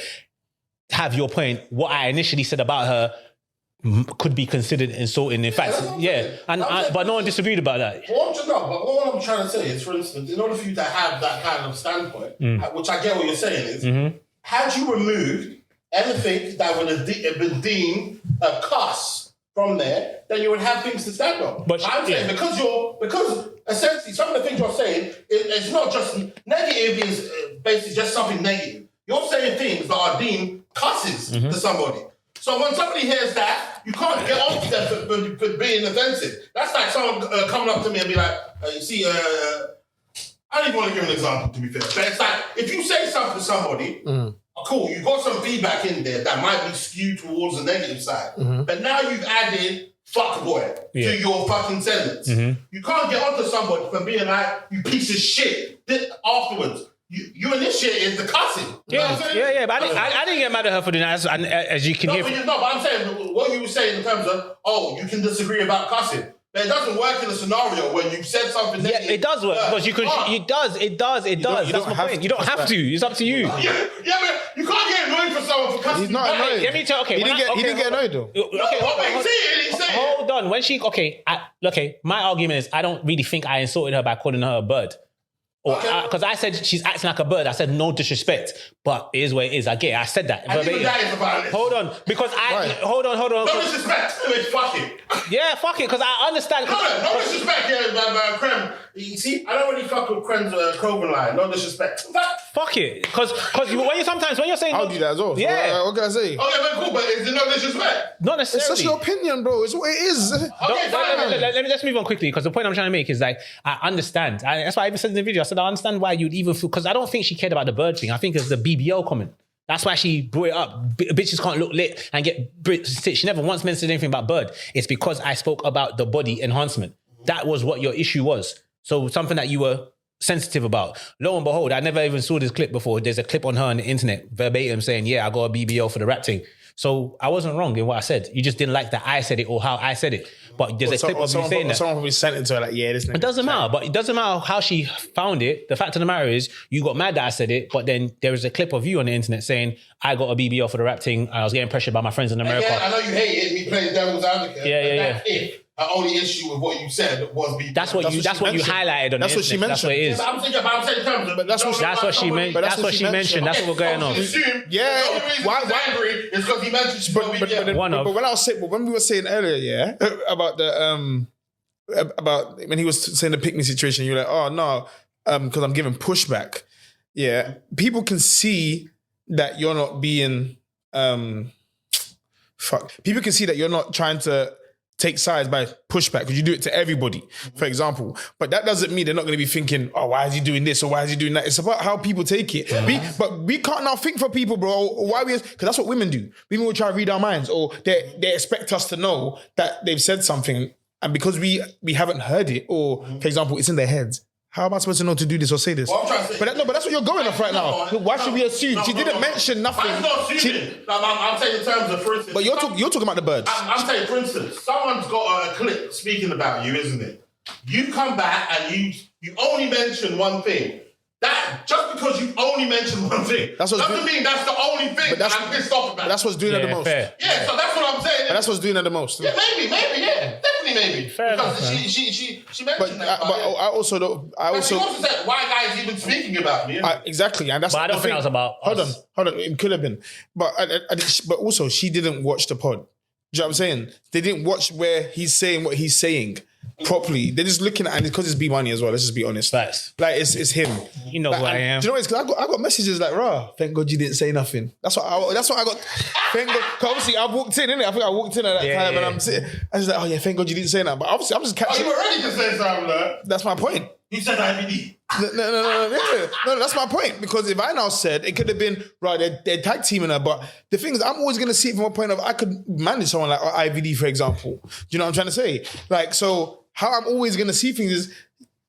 have your point, what I initially said about her could be considered insulting. In fact, yeah. But no one disagreed about that. What I'm trying to say is, for instance, in order for you to have that kind of standpoint, which I get what you're saying is, had you removed anything that would have been deemed a cuss from there, then you would have things to stand on. But I'm saying because essentially some of the things you're saying, it's not just negative, is basically just something negative. You're saying things that are deemed cusses to somebody. So when somebody hears that, you can't get on to them for being offensive. That's like someone coming up to me and be like, you see, I don't even want to give an example, to be fair. But it's like, if you say something to somebody, cool, you got some feedback in there that might be skewed towards the negative side. But now you've added fuckboy to your fucking sentence. You can't get onto somebody for being like, you piece of shit afterwards. You initiated the cussing. Yeah, but I didn't get mad at her for doing that, as you can hear. But I'm saying, what you were saying in terms of, you can disagree about cussing. But it doesn't work in a scenario when you've said something negative. Yeah, it does work, because you can. It does. That's my point. You don't have to. It's up to you. Yeah, but you can't get annoyed for someone for cussing. He's not annoyed. Let me tell. Okay, he didn't get annoyed though. Hold on. When she my argument is I don't really think I insulted her by calling her a bird. Because I said she's acting like a bird. I said no disrespect, but it is what it is. I get it. I said that. Hold on, because hold on. No disrespect. Fuck it. Yeah, fuck it. Because I understand. No disrespect. Yeah, Creme. You see, I don't really fuck with Creme's clothing line. No disrespect. Fuck it. Because when you're saying I'll do that as well. Yeah. So, what can I say? Okay, but cool. But is it no disrespect? Not necessarily. It's such your opinion, bro. It's what it is. Let's move on quickly, because the point I'm trying to make is like I understand. That's why I even said in the video. I said I understand why you'd even feel, because I don't think she cared about the bird thing. I think it's the BBL comment. That's why she brought it up. Bitches can't look lit and get she never once mentioned anything about bird. It's because I spoke about the body enhancement. That was what your issue was. So something that you were sensitive about. Lo and behold, I never even saw this clip before. There's a clip on her on the internet verbatim saying, yeah, I got a BBL for the rap thing. So I wasn't wrong in what I said. You just didn't like that I said it or how I said it. But there's a clip of you saying that. Someone probably sent it to her like, yeah, this nigga. It doesn't matter. But it doesn't matter how she found it. The fact of the matter is, you got mad that I said it, but then there was a clip of you on the internet saying, I got a BBL for the rap thing. I was getting pressured by my friends in America. Yeah, I know you hate it. Me playing devil's advocate. Yeah. The only issue with what you said was BBL. That's what you highlighted on That's the what she internet. That's what it is. I'm thinking about saying terms of, but that's what she mentioned. That's what she mentioned. That's what we're going on. Yeah. The only reason he's angry is because he mentioned she got BBL. But when we were saying earlier, yeah, about the about when he was saying the pick me situation, you're like, oh no, because I'm giving pushback. Yeah, people can see that you're not being People can see that you're not trying to take sides by pushback because you do it to everybody, for example. But that doesn't mean they're not going to be thinking, oh, why is he doing this or why is he doing that? It's about how people take it. But we can't now think for people, bro. Why because that's what women do. Women will try to read our minds, or they expect us to know that they've said something, and because we haven't heard it, or for example, it's in their heads. How am I supposed to know to do this or say this? Well, I'm trying to say, but that's what you're going off right now. Why should we assume? She didn't mention nothing. I'm not assuming. I'm saying in terms of, for instance. But you're talking about the birds. I'm saying, for instance, someone's got a clip speaking about you, isn't it? You come back and you only mention one thing. That just because you only mention one thing doesn't mean that's the only thing that I'm pissed off about. That's what's doing it the most. Fair. Yeah, so that's what I'm saying. But that's what's doing it the most. Yeah, maybe, yeah, definitely maybe. Fair because enough, she mentioned that. But I also she also said, why guys even speaking about me? Exactly, and that's. But I don't think that was about. Hold on. It could have been, but also she didn't watch the pod. Do you know what I'm saying? They didn't watch where he's saying what he's saying properly. They're just looking at, and because it's B Moni as well. Let's just be honest. Facts. Like it's him. You know who I am. Do you know what? It's because I got messages like, "Rah, thank God you didn't say nothing." That's what I got. Thank God. 'Cause obviously, I walked in, innit? I think I walked in at that time, and I'm sitting. I was like, "Oh yeah, thank God you didn't say that." But obviously, I'm just catching. Oh, you were ready to say something, though. That's my point. You said IBD. No, that's my point. Because if I now said, it could have been, right, they're tag teaming her, but the thing is, I'm always going to see it from a point of, I could manage someone like IVD, for example. Do you know what I'm trying to say? Like, so how I'm always going to see things is,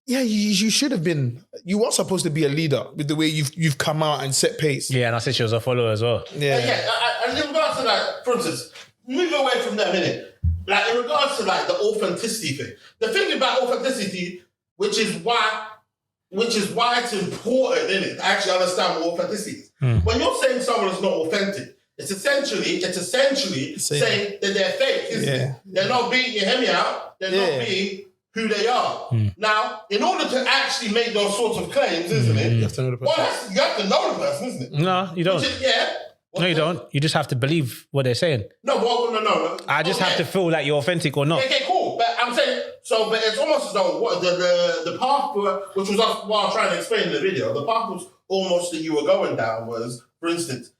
yeah, you should have been, you are supposed to be a leader with the way you've come out and set pace. Yeah, and I said she was a follower as well. Yeah. And in regards to like, for instance, move away from that a minute. Like, in regards to like the authenticity thing, the thing about authenticity, which is why it's important, isn't it, to actually understand what authenticity is. When you're saying someone is not authentic, it's essentially saying that they're fake, isn't it? They're not being, you hear me out, they're not being who they are. Now, in order to actually make those sorts of claims, isn't it? You have to know the person. You have to know the person, isn't it? No, you don't. No, you don't. You just have to believe what they're saying. No. I just have to feel like you're authentic or not. Okay, cool. But I'm saying, but it's almost as though the path, which was what I was trying to explain in the video, the path was almost that you were going down was, for instance,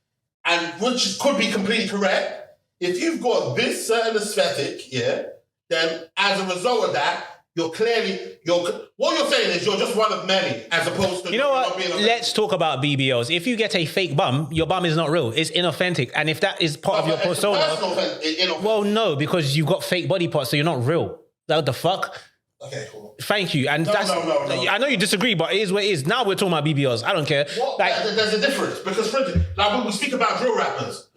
and which could be completely correct, if you've got this certain aesthetic, then as a result of that, what you're saying is you're just one of many, as opposed to... You know what? Let's talk about BBLs. If you get a fake bum, your bum is not real. It's inauthentic. And if that is part of your persona... Well, no, because you've got fake body parts, so you're not real. What the fuck? Okay, cool. Thank you. And no. I know you disagree, but it is what it is. Now we're talking about BBLs. I don't care. There's a difference. Because, for instance, like when we speak about drill rappers,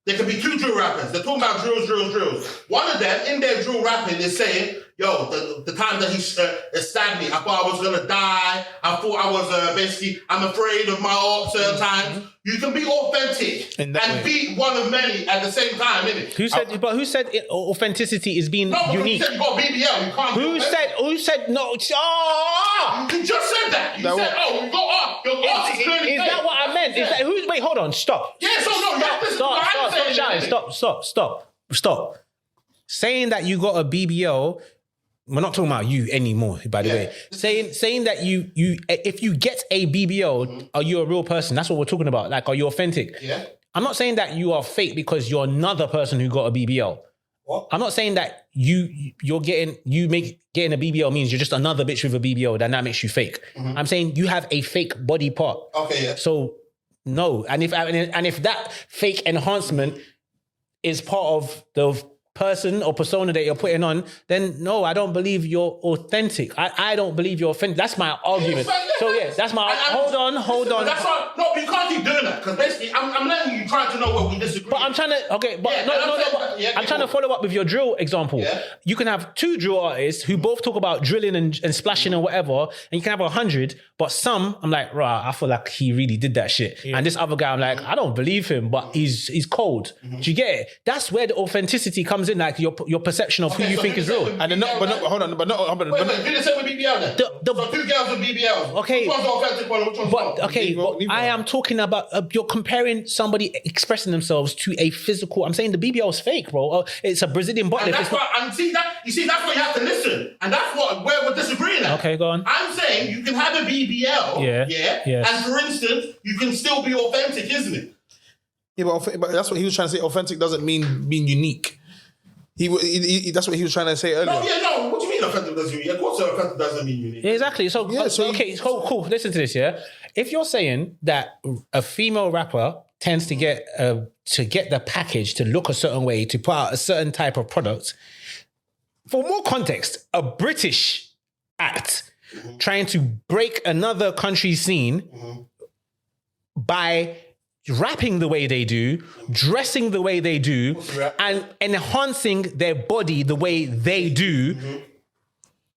there could be two drill rappers. They're talking about drills. One of them, in their drill rapping, is saying, yo, the time that he stabbed me, I thought I was going to die. I thought I was I'm afraid of my ops certain times. You can be authentic and be one of many at the same time, innit? Who said authenticity is being unique? You said you got BBL. You can't. Who said no? You just said that. You said, you got your ops is clearly Is that what I meant? Wait, hold on. Stop. Yeah, so no. Stop. Saying that you got a BBL, we're not talking about you anymore, by the way. Saying that you if you get a BBL, are you a real person? That's what we're talking about. Like, are you authentic? Yeah. I'm not saying that you are fake because you're another person who got a BBL. What? I'm not saying that getting a BBL means you're just another bitch with a BBL, then that makes you fake. I'm saying you have a fake body part. Okay, yeah. So no, and if that fake enhancement is part of the person or persona that you're putting on, then no, I don't believe you're authentic. I don't believe you're authentic. That's my argument. That's my. Hold on. That's why. No, but you can't keep doing that because basically, I'm letting you try to know what we disagree. But I'm trying to. Okay, but I'm trying to follow up with your drill example. Yeah. You can have 2 drill artists who both talk about drilling and splashing and whatever, and you can have 100. But some, I'm like, I feel like he really did that shit. Yeah. And this other guy, I'm like, I don't believe him, but he's cold. Do you get it? That's where the authenticity comes in, like your perception of who you think is real. And then hold on. Wait, do the same with BBL then. So 2 girls with BBL. Okay. Which one's the authentic one? Which one's not? Okay, I am talking about you're comparing somebody expressing themselves to a physical. I'm saying the BBL is fake, bro. It's a Brazilian butt lift. That's what you have to listen, and that's where we're disagreeing at. Okay, go on. I'm saying you can have a BBL, and for instance, you can still be authentic, isn't it? Yeah, but that's what he was trying to say. Authentic doesn't mean being unique. That's what he was trying to say earlier. No. What do you mean authentic doesn't mean? Of course, authentic doesn't mean unique. Yeah, exactly. So cool. Listen to this. Yeah, if you're saying that a female rapper tends to get the package to look a certain way, to put out a certain type of product, for more context, a British act trying to break another country's scene by rapping the way they do, dressing the way they do, and enhancing their body the way they do,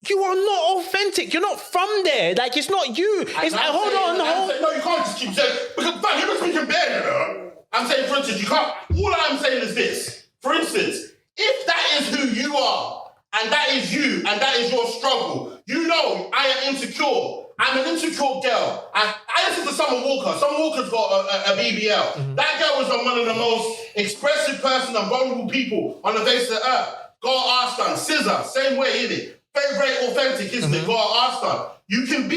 you are not authentic. You're not from there. Like, it's not you. It's like, hold on. No, you can't just keep saying, because you're not speaking bad, you know. I'm saying, for instance, you can't, all I'm saying is this. For instance, if that is who you are, and that is you, and that is your struggle, you know I am insecure. I'm an insecure girl. I listen to Summer Walker. Summer Walker's got a BBL. That girl was one of the most expressive person and vulnerable people on the face of the earth. Got asked done. Scissor, same way, innit? Very authentic, isn't it? Got asked done. You can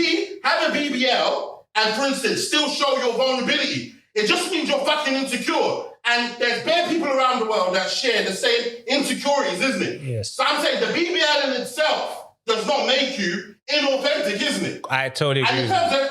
have a BBL and, for instance, still show your vulnerability. It just means you're fucking insecure. And there's bare people around the world that share the same insecurities, isn't it? Yes. So I'm saying the BBL in itself does not make you inauthentic, isn't it? I totally agree.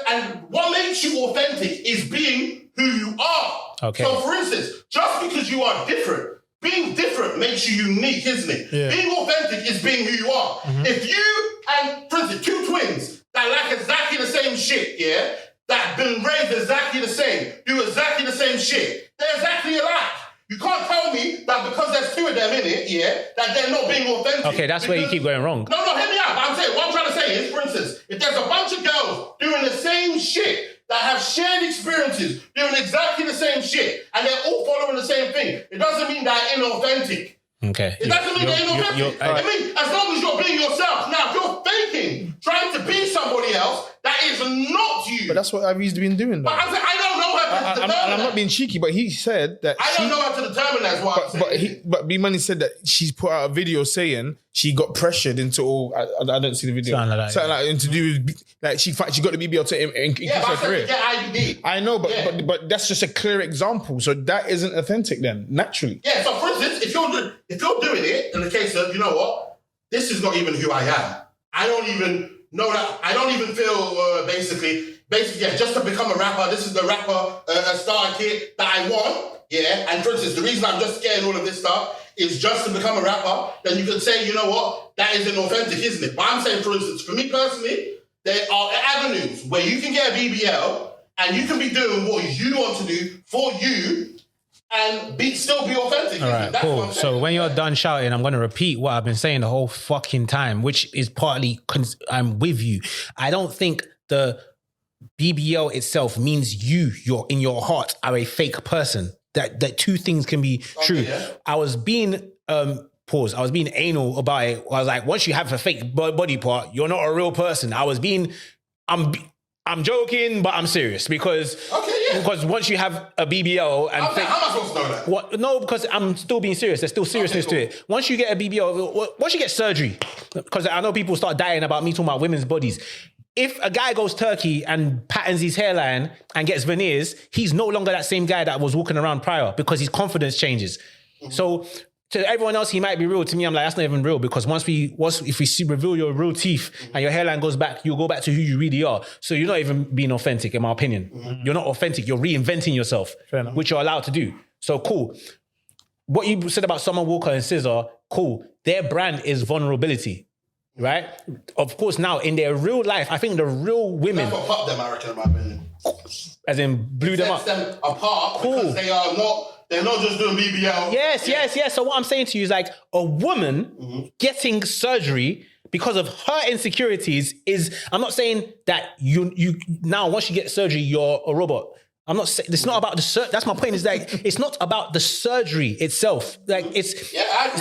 And what makes you authentic is being who you are. Okay. So, for instance, just because you are different, being different makes you unique, isn't it? Yeah. Being authentic is being who you are. If you and, for instance, 2 twins that like exactly the same shit, yeah, that have been raised exactly the same, do exactly the same shit, they're exactly alike. You can't tell me that because there's 2 of them in it, yeah, that they're not being authentic. Okay, that's where you keep going wrong. No, hear me out. I'm saying, what I'm trying to say is, for instance, if there's a bunch of girls doing the same shit, that have shared experiences, doing exactly the same shit, and they're all following the same thing, it doesn't mean they're inauthentic. Okay. It doesn't mean they're inauthentic. I mean, as long as you're being yourself. Now, if you're faking, trying to be somebody else, that is not you. But that's what Ivy's been doing, though. But I don't know how to determine I'm not being cheeky, but he said that I don't know how to determine that's what I'm saying. But B Moni said that she's put out a video saying she got pressured into all. I don't see the video. Something like to do with, like she got the BBL to increase her career. IBD. I know, but that's just a clear example. So that isn't authentic then, naturally. Yeah. So for instance, if you're doing it in the case of, you know what, this is not even who I am. I don't even know that. I don't even feel basically, yeah, just to become a rapper, this is the rapper starter kit that I want, yeah. And for instance, the reason I'm just getting all of this stuff is just to become a rapper. Then you could say, you know what, that isn't authentic, isn't it? But I'm saying, for instance, for me personally, there are avenues where you can get a BBL and you can be doing what you want to do for you and still be authentic. All right, cool. So when you're done shouting, I'm going to repeat what I've been saying the whole fucking time, which is partly I'm with you. I don't think the BBL itself means you're in your heart are a fake person. That 2 things can be true. Yeah. I was being I was being anal about it. I was like, once you have a fake body part, you're not a real person. I'm joking, but I'm serious because once you have a BBL and how am I supposed to know that? What? No, because I'm still being serious. There's still seriousness to it. Once you get a BBL, once you get surgery, because I know people start dying about me talking about women's bodies. If a guy goes Turkey and patterns his hairline and gets veneers, he's no longer that same guy that was walking around prior because his confidence changes. Mm-hmm. So to everyone else, he might be real. To me, I'm like, that's not even real because if we reveal your real teeth and your hairline goes back, you'll go back to who you really are. So you're not even being authentic, in my opinion. Mm-hmm. You're not authentic. You're reinventing yourself, which you're allowed to do. So cool. What you said about Summer Walker and Scissor Cool. Their brand is vulnerability, right? Of course, now in their real life, I think the real women... That's what popped them, I reckon, in my opinion. As in blew them up. Sets them apart because they're not just doing BBL. Yes. So what I'm saying to you is like a woman getting surgery because of her insecurities is, I'm not saying that you now once you get surgery, you're a robot. I'm not saying, it's not about the surgery. That's my point is like, it's not about the surgery itself. Like it's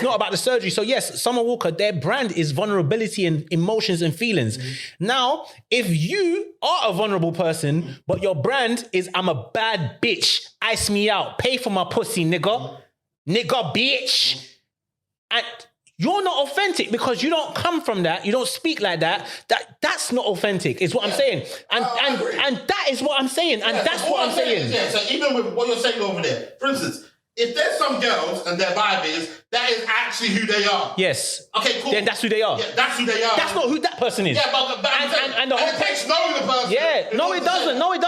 not about the surgery. So yes, Summer Walker, their brand is vulnerability and emotions and feelings. Now, if you are a vulnerable person, but your brand is, I'm a bad bitch, ice me out, pay for my pussy, nigga, bitch. And you're not authentic because you don't come from that. You don't speak like that. That's not authentic, is what I'm saying. And that is what I'm saying. And that's what I'm saying. So even with what you're saying over there, for instance, if there's some girls and their vibe is, that is actually who they are. Yes. Okay, cool. Then that's who they are. Yeah, that's who they are. That's not who that person is. Yeah, but and it takes knowing the person. Yeah, no, it doesn't. No, it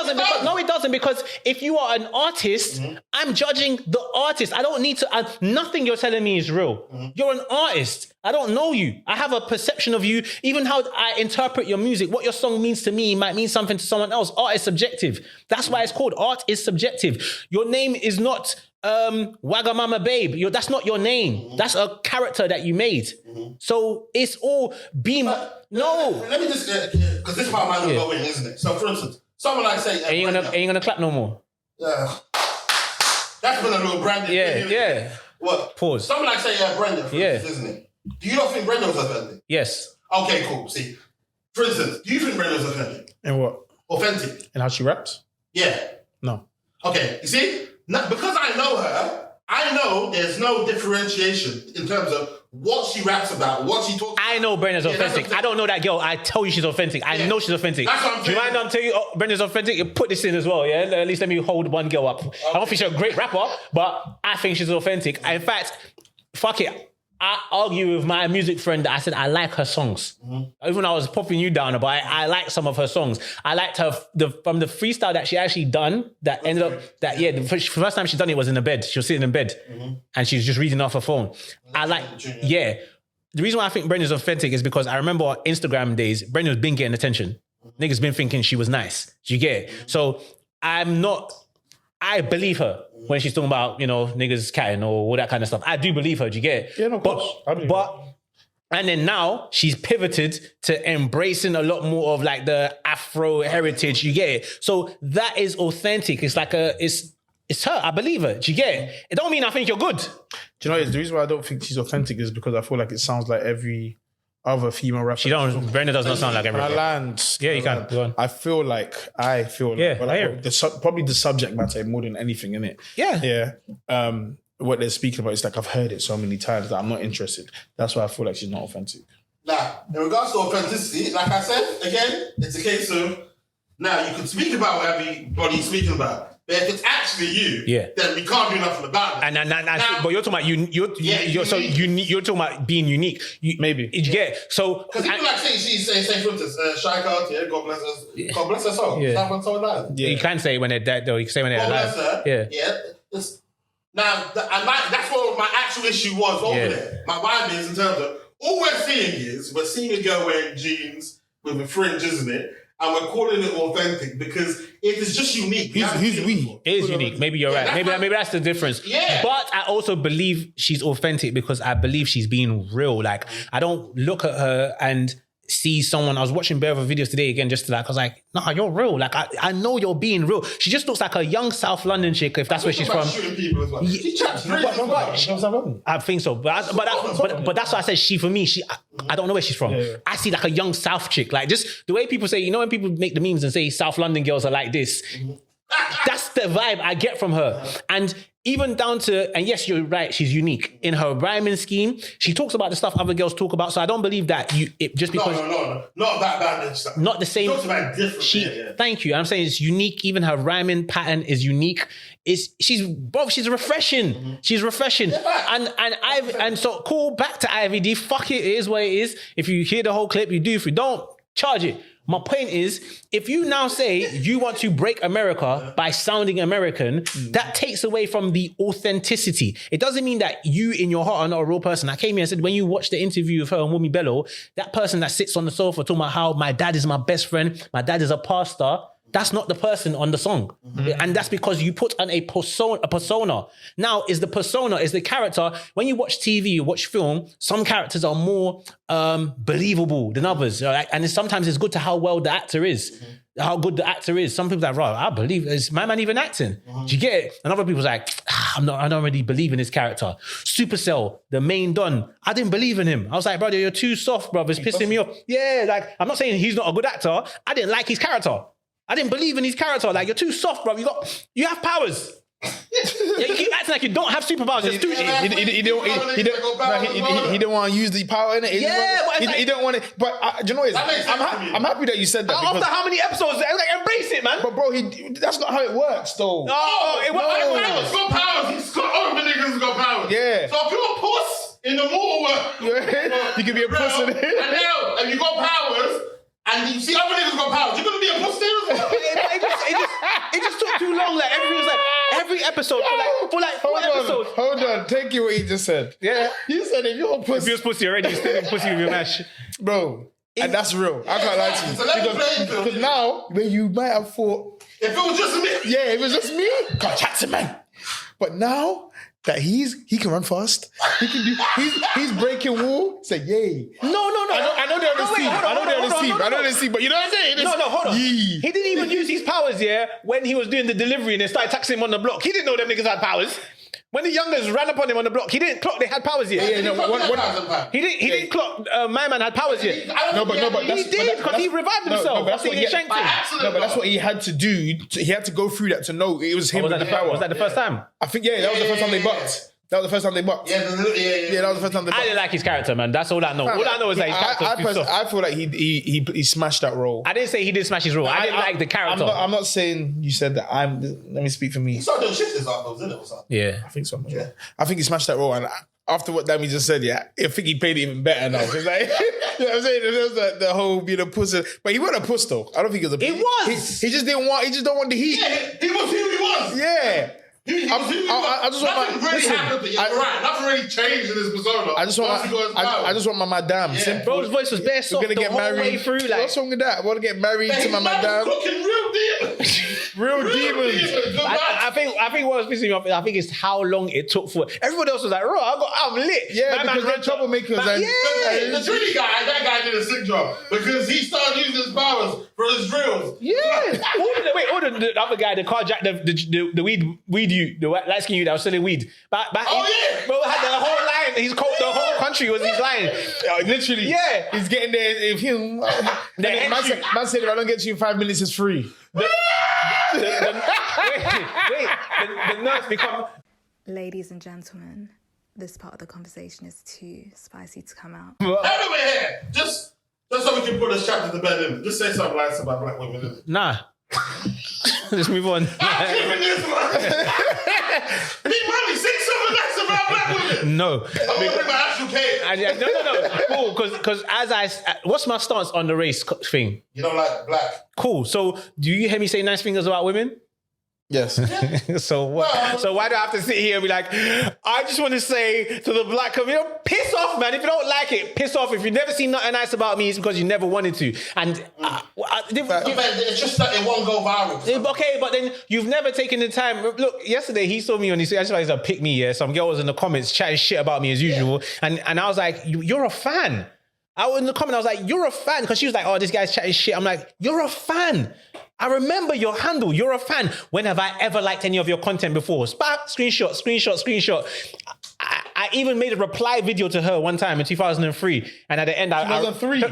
doesn't. Because if you are an artist, I'm judging the artist. I don't need to. Nothing you're telling me is real. You're an artist. I don't know you. I have a perception of you. Even how I interpret your music, what your song means to me might mean something to someone else. Art is subjective. That's why it's called art is subjective. Your name is not Wagamama Babe. That's not your name. That's a character that you made. So it's all no. Let me just, because this part might not go in, isn't it? So for instance, someone like say, ain't you gonna clap no more? Yeah. That's been a little branded thing. Yeah. What? Pause. Someone like say, Brenda, for instance, isn't it? Do you not think Brenda was authentic? Yes. Okay, cool. See, for instance, do you think Brenda was authentic? And what? Authentic. And how she raps? Yeah. No. Okay, you see? Now, because I know her, I know there's no differentiation in terms of what she raps about, what she talks about. I know Brenda's authentic. I don't know that girl. I tell you she's authentic. I know she's authentic. That's what I'm Do you mind I'm telling you, Brenda's authentic? You put this in as well, yeah? At least let me hold one girl up. I don't think she's a great rapper, but I think she's authentic. In fact, fuck it. I argue with my music friend that I said I like her songs. Even when I was popping you down about it, I like some of her songs. I liked her from the freestyle that she actually done that ended up the first time she done it was in the bed. She was sitting in bed and she was just reading off her phone. The reason why I think Brenda's authentic is because I remember Instagram days, Brenda's been getting attention. Niggas been thinking she was nice. Do you get it? So I believe her when she's talking about, niggas catting or all that kind of stuff. I do believe her. Do you get it? Yeah, no, of course. I believe her. And then now she's pivoted to embracing a lot more of like the Afro heritage. You get it? So that is authentic. It's like it's her. I believe her. Do you get it? It don't mean I think you're good. Do you know, the reason why I don't think she's authentic is because I feel like it sounds like every other female rapper. Brenda does not sound like every rapper. Yeah, you can. Go on. I feel like probably the subject matter more than anything in it. Yeah. What they're speaking about is like I've heard it so many times that I'm not interested. That's why I feel like she's not authentic. Now, in regards to authenticity, like I said, again, it's a case of now you can speak about what everybody's speaking about. But if it's actually you, then we can't do nothing about it. But you're talking about you're talking about being unique. Maybe. So because people like say for instance, Shy Cartier, God bless her soul. Yeah. That one so alive. You can say when they're dead though. You can say when they're alive. That's what my actual issue was over there. My vibe is in terms of all we're seeing a girl wearing jeans with a fringe, isn't it? And we're calling it authentic because it is just unique. Who's we? It is unique. Maybe you're right. Maybe that's the difference. Yeah. But I also believe she's authentic because I believe she's being real. Like, I don't look at her and see someone. I was watching bare of her videos today again, just to I was like, nah, you're real. Like, I know you're being real. She just looks like a young South London chick, if that's where she's from. Shooting people as well. She chats I think so. But that's why I said she for me. I don't know where she's from. Yeah. I see like a young South chick. Like just the way people say, when people make the memes and say South London girls are like this, that's the vibe I get from her. And even down to, and yes, you're right, she's unique. In her rhyming scheme, she talks about the stuff other girls talk about. So I don't believe that just because... No. Not that bad stuff. Not the same... She talks about different. Thank you. I'm saying it's unique. Even her rhyming pattern is unique. She's refreshing. Mm-hmm. She's refreshing. Yeah, and so cool, back to IVD. Fuck it, it is what it is. If you hear the whole clip, you do. If you don't, charge it. My point is, if you now say you want to break America by sounding American, that takes away from the authenticity. It doesn't mean that you in your heart are not a real person. I came here and said, when you watch the interview of her and Wumi Bello, that person that sits on the sofa talking about how my dad is my best friend, my dad is a pastor, that's not the person on the song. And that's because you put on a persona. Now, is the character, when you watch TV, you watch film, some characters are more believable than others. And sometimes it's good to how well the actor is, how good the actor is. Some people are like, right, I believe, is my man even acting? Do you get it? And other people's like, I don't really believe in this character. Supercell, the main Don, I didn't believe in him. I was like, brother, you're too soft, brother. It's pissing me off. Yeah, like, I'm not saying he's not a good actor. I didn't like his character. I didn't believe in his character. Like, you're too soft, bro. You have powers. You keep acting like you don't have superpowers. He didn't want to use the power in it. He don't want it. But do you know what? I'm happy that you said that. After how many episodes? Like, embrace it, man. But bro, that's not how it works, though. It works. He's got powers. He's got other niggas got powers. Yeah. So if you're a puss in the mortal world, you can be a puss in it. And you got powers. And you see other niggas got powers. You're gonna be a pussy as well. It just took too long. Like everything was like every episode for like 4 episodes. Hold on, take you what he just said. Yeah, you said if you're a pussy, if you're pussy already, you're still pussy with your mash, bro. And that's real. I can't lie to you. Because now, when you might have thought, if it was just me, yeah, it was just me. Can't chat to man. But now that he can run fast, he can do. He's breaking wall. Say yay. No. I know they're on the scene. I know they're scene. But you know what I'm saying? No, hold on. He didn't even use his powers when he was doing the delivery and they started taxing him on the block. He didn't know them niggas had powers. When the youngers ran upon him on the block, he didn't clock they had powers yet. He didn't clock my man had powers yet. No, but he did because he revived himself. That's what he had to do. He had to go through that to know it was him with the power. Was that the first time? I think that was the first time they bucked. That was the first time they bucked. Yeah, that was the first time they bucked. I didn't like his character, man. That's all I know. All I know is that his character. I feel like he smashed that role. I didn't say he didn't smash his role. I didn't like the character. I'm not saying you said that. Let me speak for me. He started doing shit this afterwards, didn't it, or something? Yeah, I think so. Yeah, I think he smashed that role, and after what Dami just said, I think he played it even better now. Cause like, you know what I'm saying? It was the whole being a puss, but he wasn't a puss though. I don't think he was a puss. He was. He just didn't want. He just don't want the heat. Yeah, he was who he was. Yeah. I just want nothing really happened. Right, nothing really changed in his persona. I just want my madame. Yeah. Bro's voice was bare soft. We're gonna get married. Way through, like, what's wrong with that? I want to get married to my madame. Cooking real demons. Real demons. I think what was pissing me off, I think it's how long it took for everyone else was like, I'm lit. Yeah, because they're troublemakers. The Trini guy, that guy did a sick job because he started using his powers for his drills. Yeah. The other guy, the carjack, the weed you, the light skin you that was selling weed. Bro had the whole line. The whole country was his line. Literally. Yeah. He's getting there. If him, man said, if I don't get you in 5 minutes, it's free. The nurse become. Ladies and gentlemen, this part of the conversation is too spicy to come out. Over here, just so we can put this chapter to bed in. Just say something nice about black women. In it. Nah. Let's move on. I'm keeping this one. B Moni, say something nice about black women. No. I'm gonna bring my actual cake. No. Cool, because what's my stance on the race thing? You don't like black. Cool. So do you hear me say nice things about women? Yes. So what? Well, so why do I have to sit here and be like, I just want to say to the black community, piss off, man. If you don't like it, piss off. If you've never seen nothing nice about me, it's because you never wanted to. And it's just that it won't go viral. Okay, but then you've never taken the time. Look, yesterday he saw me on his. I just like, pick me. Yeah, some girl was in the comments chatting shit about me as usual, and I was like, you're a fan. I was in the comment. I was like, you're a fan, because she was like, oh, this guy's chatting shit. I'm like, you're a fan. I remember your handle. You're a fan. When have I ever liked any of your content before? Spark, screenshot. I even made a reply video to her one time in 2003. And at the end,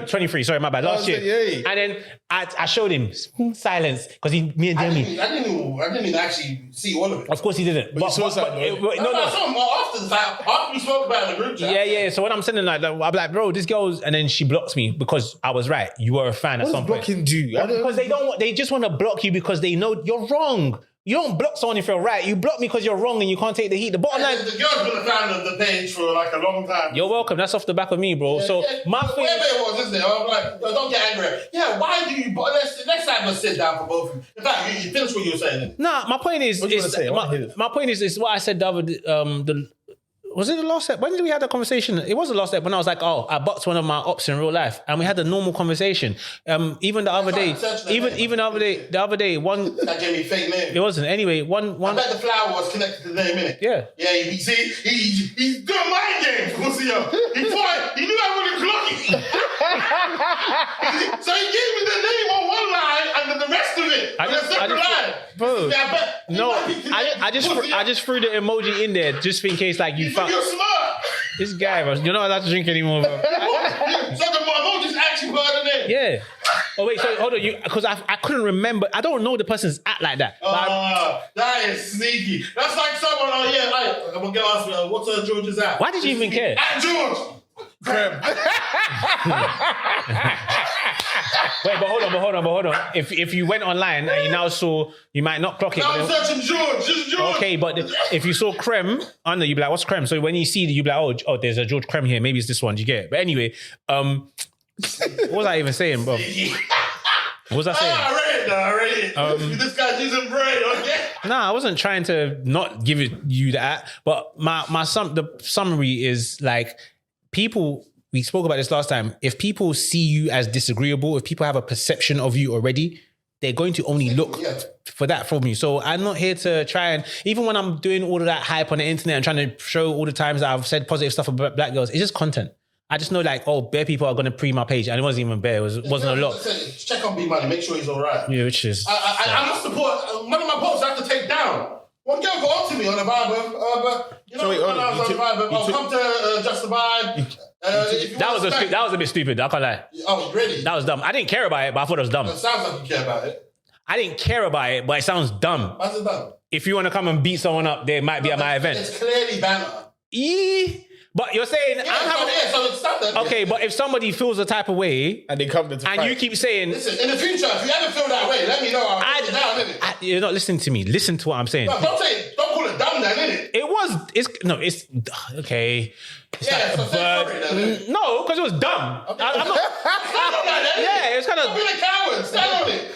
23, sorry, my bad, last year. Yay. And then I showed him silence, because me and Demi. I didn't even actually see all of it. Of course he didn't. But you saw something, I saw him more often. After we spoke about it in the group chat. Yeah. So when I'm sending I'm like, bro, this girl's, and then she blocks me because I was right. You were a fan at some point. What does blocking do? Because they just want to block you because they know you're wrong. You don't block someone if you're right. You block me because you're wrong and you can't take the heat. The bottom line... The girl's been a fan of the page for like a long time. You're welcome. That's off the back of me, bro. So my thing... Whatever it was, isn't it? I'm like, don't get angry. Yeah, why do you... Let's have a sit down for both of you. In fact, you finish what you were saying. Nah, my point is... What do you want to say? My point is what I said the other... Was it the last step? When did we have that conversation? It was the last step when I was like, oh, I boxed one of my ops in real life, and we had a normal conversation. Even the other day, the other day, one that gave me fake name. It wasn't. Anyway, one. I bet the flower was connected to the name, innit? Yeah. Yeah. You see, he's doing mind games. He thought he knew I wouldn't clock it. So he gave me the name on one line and then the rest of it on a separate line. Bro, yeah, I just threw the emoji in there just in case, like you found. You're smart. This guy, bro, you're not allowed to drink anymore, bro. So the emoji's actually part of the name. Yeah. Oh wait, so hold on, because I couldn't remember. I don't know the person's act like that. That is sneaky. That's like someone. I'm gonna go ask me, what's George's at? Why did you even care? At George. Creme. Wait, but hold on. If you went online and you now saw, you might not clock it. Now I'm searching George. Just George. Okay, but if you saw Creme under, you'd be like, what's Creme? So when you see it, you'd be like, oh, there's a George Creme here. Maybe it's this one. Do you get it? But anyway, what was I even saying, bro? What was I saying? I read it. This guy's using brain, okay? Nah, I wasn't trying to not give you that. But the summary is like, people, we spoke about this last time. If people see you as disagreeable, if people have a perception of you already, they're going to only look for that from you. So I'm not here to try and, even when I'm doing all of that hype on the internet and trying to show all the times that I've said positive stuff about black girls, it's just content. I just know like, bare people are going to pre my page, and it wasn't even bare. It wasn't a lot. Check on B Money, make sure he's all right. Yeah, which is... I must support, one of my posts I have to take down. One girl got on to me on the vibe when I was on the vibe, come to Just the Vibe. That was a bit stupid, I can't lie. Oh, really? That was dumb. I didn't care about it, but I thought it was dumb. It sounds like you care about it. I didn't care about it, but it sounds dumb. Why's it dumb? If you want to come and beat someone up, they might be at my event. It's clearly banter. But you're saying... so it's standard. Okay, but if somebody feels the type of way... And they come to fight. And you keep saying... Listen, in the future, if you ever feel that way, let me know. I'll put it down, innit? You're not listening to me. Listen to what I'm saying. No, don't call it dumb then, innit? It's... Okay. It's yeah, so sorry then. No, because it was dumb. Okay. I'm not... Yeah, it's kind of... Don't be a coward. Stand on it.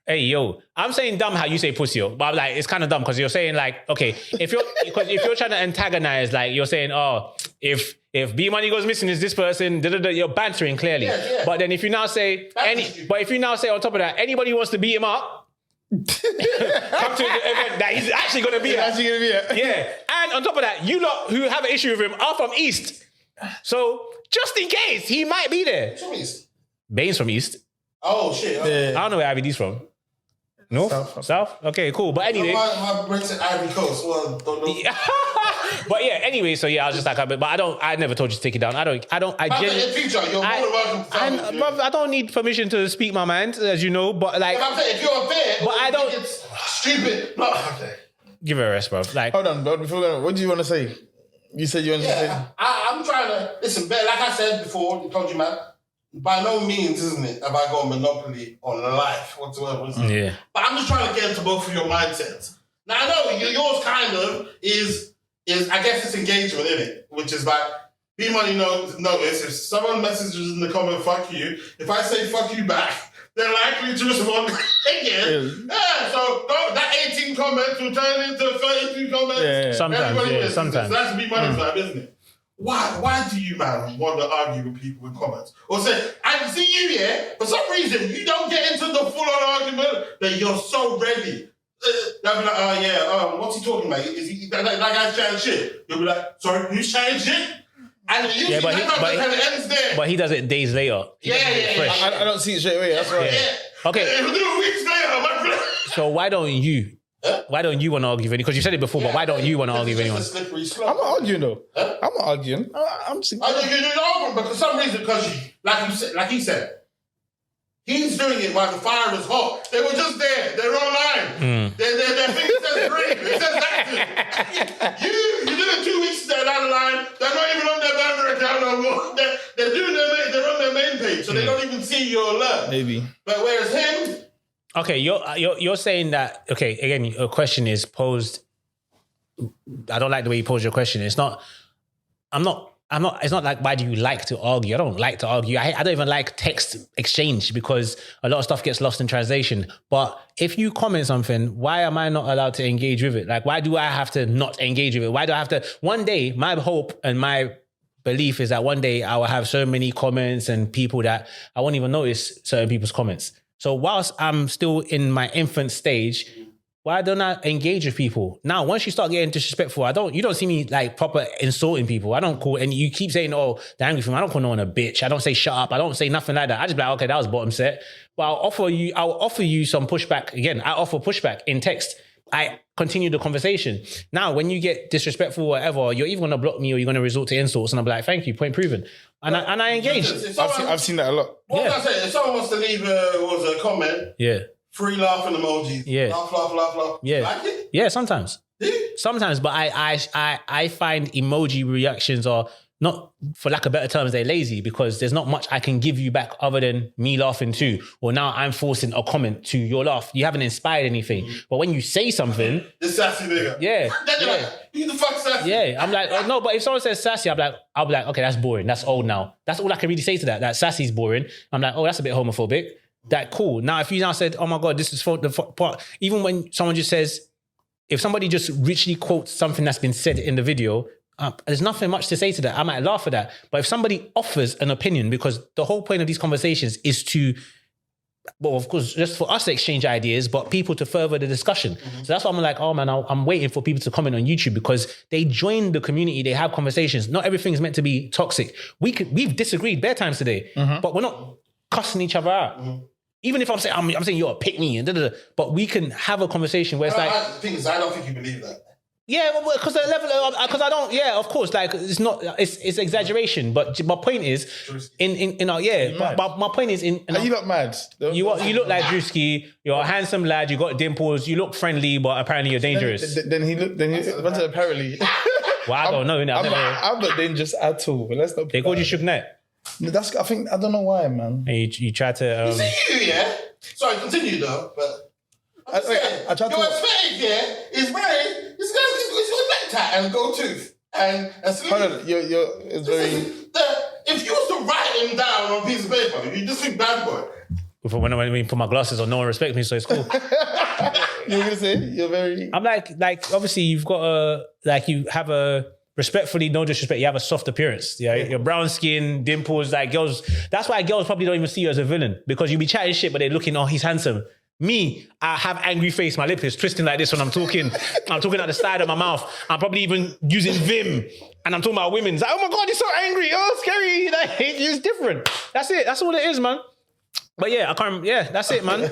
Hey, yo, I'm saying dumb how you say pussy, yo. But I'm like, it's kind of dumb because you're saying like, okay, if you're trying to antagonize, like you're saying, oh, if B Money goes missing, is this person? You're bantering clearly. Yeah. But then if you now say on top of that, anybody who wants to beat him up, come to the event that he's actually going to be at. Yeah. And on top of that, you lot who have an issue with him are from East. So just in case, he might be there. From East? Bane's from East. Oh, shit. Okay. I don't know where IBD's from. North? South? Okay, cool. But anyway. My brain said Ivory Coast. Well, don't know. But yeah, anyway, so yeah, I was just like, but I never told you to take it down. I genuinely... In future, you're more than welcome to tell me. I don't need permission to speak my mind, as you know, but like... But I'm saying, if you're unfair, but I don't... It's stupid. No, okay. Give it a rest, bro. Like... Hold on, bro. What do you want to say? You said you wanted to say... I'm trying to... Listen, like I said before, I told you, man, by no means, isn't it, have I got a monopoly on life whatsoever. Yeah. But I'm just trying to get into both of your mindsets. Now, I know yours kind of is I guess it's engagement, isn't it? Which is like, B Money notice, if someone messages in the comment, fuck you, if I say fuck you back, they're likely to respond again. Yeah, so that 18 comments will turn into 32 comments. Yeah. Sometimes. So that's B Money's vibe, isn't it? Why do you, man, want to argue with people in comments? Or say, I see you, yeah, for some reason, you don't get into the full-on argument that you're so ready. They'll be like, what's he talking about? Is he that guy's chatting shit? You'll be like, sorry, who's chatting shit? And usually ends there. But he does it days later. Yeah. I don't see it straight away, that's right. Yeah. Okay. Weeks later, my friend. So why don't you? Why don't you want to argue with anyone? Because you said it before, but why don't you want to argue with anyone? I'm not arguing though. I'm not arguing. I'm just... You're arguing, but for some reason, because like he said, he's doing it while the fire is hot. They were just there. They're online. Their thing says green. It says active. You did it 2 weeks down the line. They're not even on their banner account no more. They're on their main page, so they don't even see your alert. Maybe. But whereas him, Okay, you're saying that. Okay, again, your question is posed. I don't like the way you pose your question. It's not. I'm not. It's not like, why do you like to argue? I don't like to argue. I don't even like text exchange because a lot of stuff gets lost in translation. But if you comment something, why am I not allowed to engage with it? Like, why do I have to not engage with it? Why do I have to? One day, my hope and my belief is that one day I will have so many comments and people that I won't even notice certain people's comments. So whilst I'm still in my infant stage, why don't I engage with people? Now, once you start getting disrespectful, you don't see me like proper insulting people. I don't call, and you keep saying, oh, the angry film. I don't call no one a bitch. I don't say shut up. I don't say nothing like that. I just be like, okay, that was bottom set. But I'll offer you some pushback. Again, I offer pushback in text. I continue the conversation. Now, when you get disrespectful or whatever, you're either going to block me or you're going to resort to insults. And I'm like, thank you, point proven. And I engage. I've seen that a lot. What was I saying? If someone wants to leave a comment, yeah. 3 laughing emojis. Yeah. Laugh. Yeah. Like it? Yeah, sometimes. Sometimes, but I find emoji reactions are not, for lack of better terms, they're lazy because there's not much I can give you back other than me laughing too. Or now I'm forcing a comment to your laugh. You haven't inspired anything. But when you say something... This sassy nigga. Yeah. Like, you the fuck sassy. Yeah. I'm like, oh, no, but if someone says sassy, I'll be like, okay, that's boring. That's old now. That's all I can really say to that. That sassy's boring. I'm like, oh, that's a bit homophobic. That cool. Now, if you now said, oh my God, this is for the part, even when someone just says, if somebody just richly quotes something that's been said in the video, there's nothing much to say to that. I might laugh at that. But if somebody offers an opinion, because the whole point of these conversations is to, well, of course, just for us to exchange ideas, but people to further the discussion. Mm-hmm. So that's why I'm like, oh man, I'm waiting for people to comment on YouTube because they join the community, they have conversations. Not everything's meant to be toxic. We've disagreed bare times today, but we're not cussing each other out. Mm-hmm. Even if I'm saying you're a pick me and but we can have a conversation where it's the thing is, I don't think you believe that. Yeah, because the level because I don't. Yeah, of course, like it's not. It's exaggeration. But my point is, in our But my point is, are you not mad? You look like Drewski. You're a handsome lad. You got dimples. You look friendly, but apparently you're dangerous. Then he what's it, apparently. Well, I don't know. I'm not dangerous at all. But let's not. They called you Suge Knight. That's. I don't know why, man. And you try to. You see you, yeah. Sorry, continue though. But I try to. Your aesthetic, yeah, is very. This guy's got a necktie and a gold tooth and sleeve. Hold on, it's very. If you was to write him down on a piece of paper, you just think bad boy. When I put my glasses on, no one respects me, so it's cool. You were gonna say you're very. I'm like obviously you've got you have a. Respectfully, no disrespect, you have a soft appearance. Yeah, your brown skin, dimples, like girls. That's why girls probably don't even see you as a villain because you be chatting shit, but they're looking, oh, he's handsome. Me, I have angry face. My lip is twisting like this when I'm talking. I'm talking at the side of my mouth. I'm probably even using Vim, and I'm talking about women. It's like, oh my God, he's so angry. Oh, scary. Like, it's different. That's it. That's all it is, man. But yeah, I can't. Yeah, that's it, man.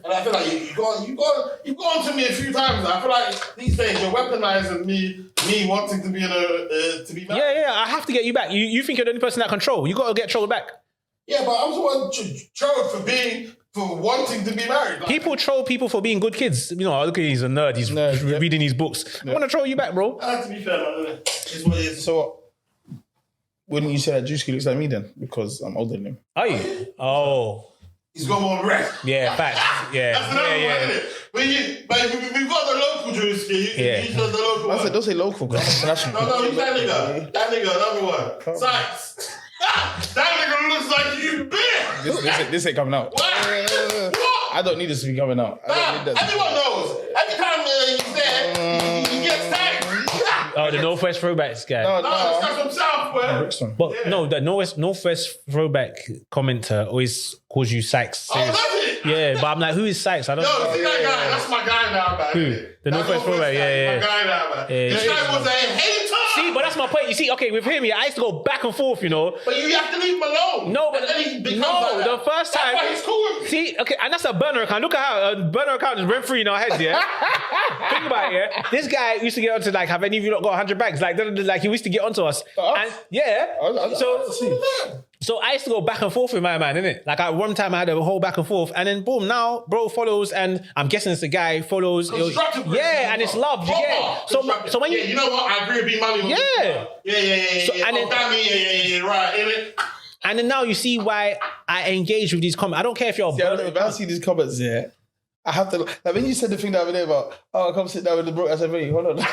And I feel like you've gone to me a few times. I feel like these days you're weaponizing me wanting to be to be married. Yeah. I have to get you back. You think you're the only person that can troll. You got to get trolled back. Yeah, but I'm the one trolled for wanting to be married. Like, people troll people for being good kids. You know, look at he's a nerd. He's reading these books. I want to troll you back, bro. To be fair, man, it's what it is. So, wouldn't you say that Drewski looks like me then? Because I'm older than him. Are you? Oh. He's got more breath. Yeah, facts. Yeah. That's another one, isn't it? But we've got the local Drewski. Yeah. He's just the local one. I said, don't say local, because international. No, he's that nigga. That nigga, another one. Sykes. That nigga looks like you bitch. This ain't coming out. What? I don't need this to be coming out. Everyone knows. Every time he's there, he gets tagged. Oh, the Northwest Throwbacks guy. No, this guy's from South, But no, the Northwest Throwback commenter always calls you Sykes. Oh, that's it? Yeah, but I'm like, who is Sykes? I don't know. No, see that guy? That's my guy now, man. Who? The Northwest Throwback, yeah. My guy now, man. Yeah, this guy was a hater. See, but that's my point. You see, okay, with him, I used to go back and forth, you know. But you have to leave him alone. No, but the first time. That's why he's cool with me. See, okay, and that's a burner account. Look at how a burner account is rent free in our heads, yeah. Think about it, yeah. This guy used to get onto like, have any of you not got 100 bags? Like he used to get onto us, and yeah. So I used to go back and forth with my man, innit? Like at one time I had a whole back and forth, and then boom, now bro follows, and I'm guessing it's the guy follows. Yeah, and it's love. Yeah. So when you know what, I agree with B Moni. Yeah. Yeah. So, and then, right, innit? And then now you see why I engage with these comments. I don't care if you're if I see these comments, I have to, like when you said the thing the other day about, come sit down with the broke, I said, wait, hold on. That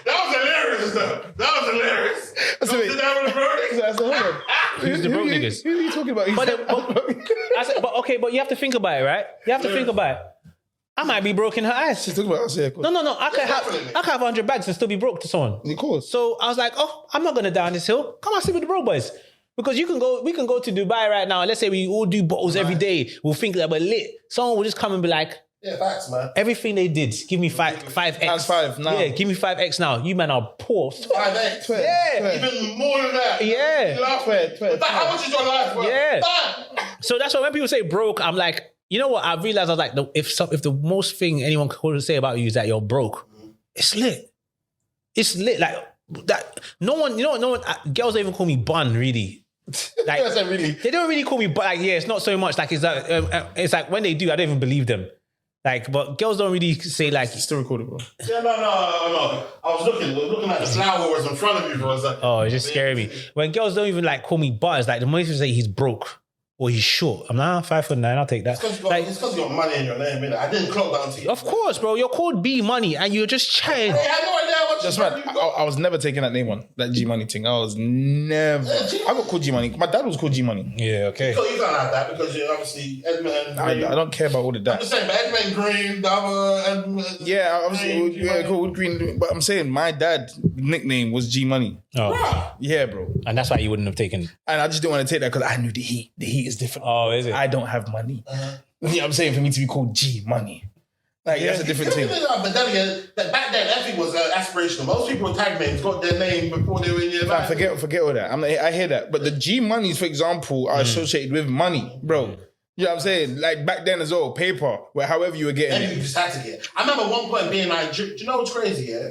was hilarious, though. That was hilarious. Come sit down with the broke. I said, hold on. Who's the broke niggas? Who are you talking about? But you have to think about it, right? You have to think about it. I might be broke in her eyes. She's talking about us, yeah, No. I can have 100 bags and still be broke to someone. Of course. So I was like, I'm not gonna down this hill. Come on, sit with the broke boys. Because we can go to Dubai right now, and let's say we all do bottles every day. We'll think that we're lit. Someone will just come and be like, yeah, facts, man. Everything they did, give me 5x. That's 5 now. Yeah, give me 5x now. You man are poor. 5x. Yeah. Even more than that. Yeah. But how much is your life worth? Yeah. So that's why when people say broke, I'm like, you know what? I realized I was like, if the most thing anyone could say about you is that you're broke, it's lit. It's lit. Like that. No one, girls don't even call me bun, really. Like, really? They don't really call me, but like, yeah, it's not so much. Like, it's like when they do, I don't even believe them. Like, but girls don't really say like. It's still recorded, bro. Yeah, no. I was looking at the flowers in front of you for a second. Oh, it's just scaring me. When girls don't even like call me butters, like the moment you say he's broke or he's short, I'm like, 5'9", I'll take that. It's because you got money in your name, innit? I didn't clock down to you. Of course, bro. You're called B Money and you're just chatting. Hey, I had no idea how much. That's right. I was never taking that name on, that G Money thing. I was never. I got called G Money. My dad was called G Money. Yeah, okay. So you can't have that because you're obviously Edmund. I don't care about all of that. I'm just saying, but Edmund Green, the other Edmund. Yeah, obviously, cool, Green. But I'm saying my dad's nickname was G Money. Oh. Bruh. Yeah, bro. And that's why you wouldn't have taken. And I just didn't want to take that because I knew the heat. The heat is different. Oh, is it? I don't have money. You know what I'm saying? For me to be called G Money. Like, that's a different thing. But then again, back then, everything was aspirational. Most people with tag names got their name before they were in your life. Forget all that. I hear that. But the G Monies, for example, are associated with money, bro. You know what I'm saying? Like back then as well, paper, where however you were getting Everything you just had to get. I remember one point being like, do you know what's crazy, yeah?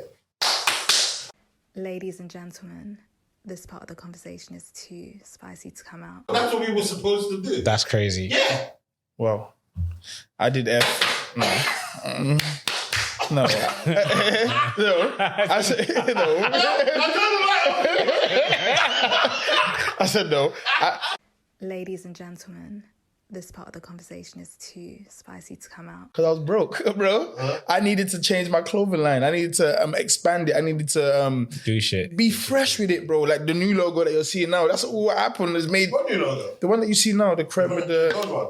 Ladies and gentlemen, this part of the conversation is too spicy to come out. That's what we were supposed to do. That's crazy. Yeah. Well, I did F. No. No. No. I said no. I said no. Ladies and gentlemen, this part of the conversation is too spicy to come out. Because I was broke, bro. I needed to change my clothing line. I needed to expand it. I needed to do shit. Be fresh with it, bro. Like the new logo that you're seeing now. That's all what happened. Is made. What new logo? The one that you see now, the Creme with the gold one.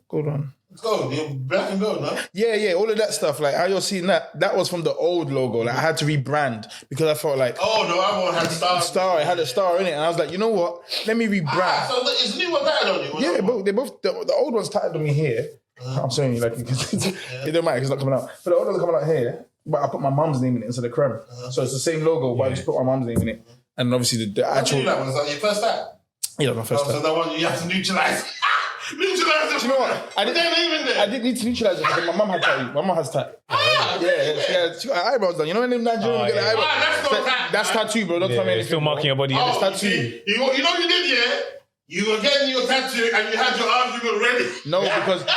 Gold one. It's gold. The black and gold, no? Yeah, all of that stuff. Like how you're seeing that was from the old logo. Like I had to rebrand because I felt like no, I won't have star. It had a star in it, and I was like, you know what? Let me rebrand. So is the new one tied on you? Yeah, they both. The old one's tied on me here. I'm showing you, like it don't matter. It's not coming out. But the old one's coming out here. But I put my mum's name in it instead of Creme. So it's the same logo, but I just put my mum's name in it. And obviously the actual. That one was like your first time. Yeah, my first time. So that one you have to neutralize. Neutralize it. You know what? I didn't need to neutralize it because my mum had tattoo. My mum has tattoo. She got her eyebrows done. You know when them Nigerians get their eyebrows? That's tattoo, bro. Don't tell me anything. Still marking your body. It's tattoo. You know what you did, yeah? You were getting your tattoo and you had your argument ready. No,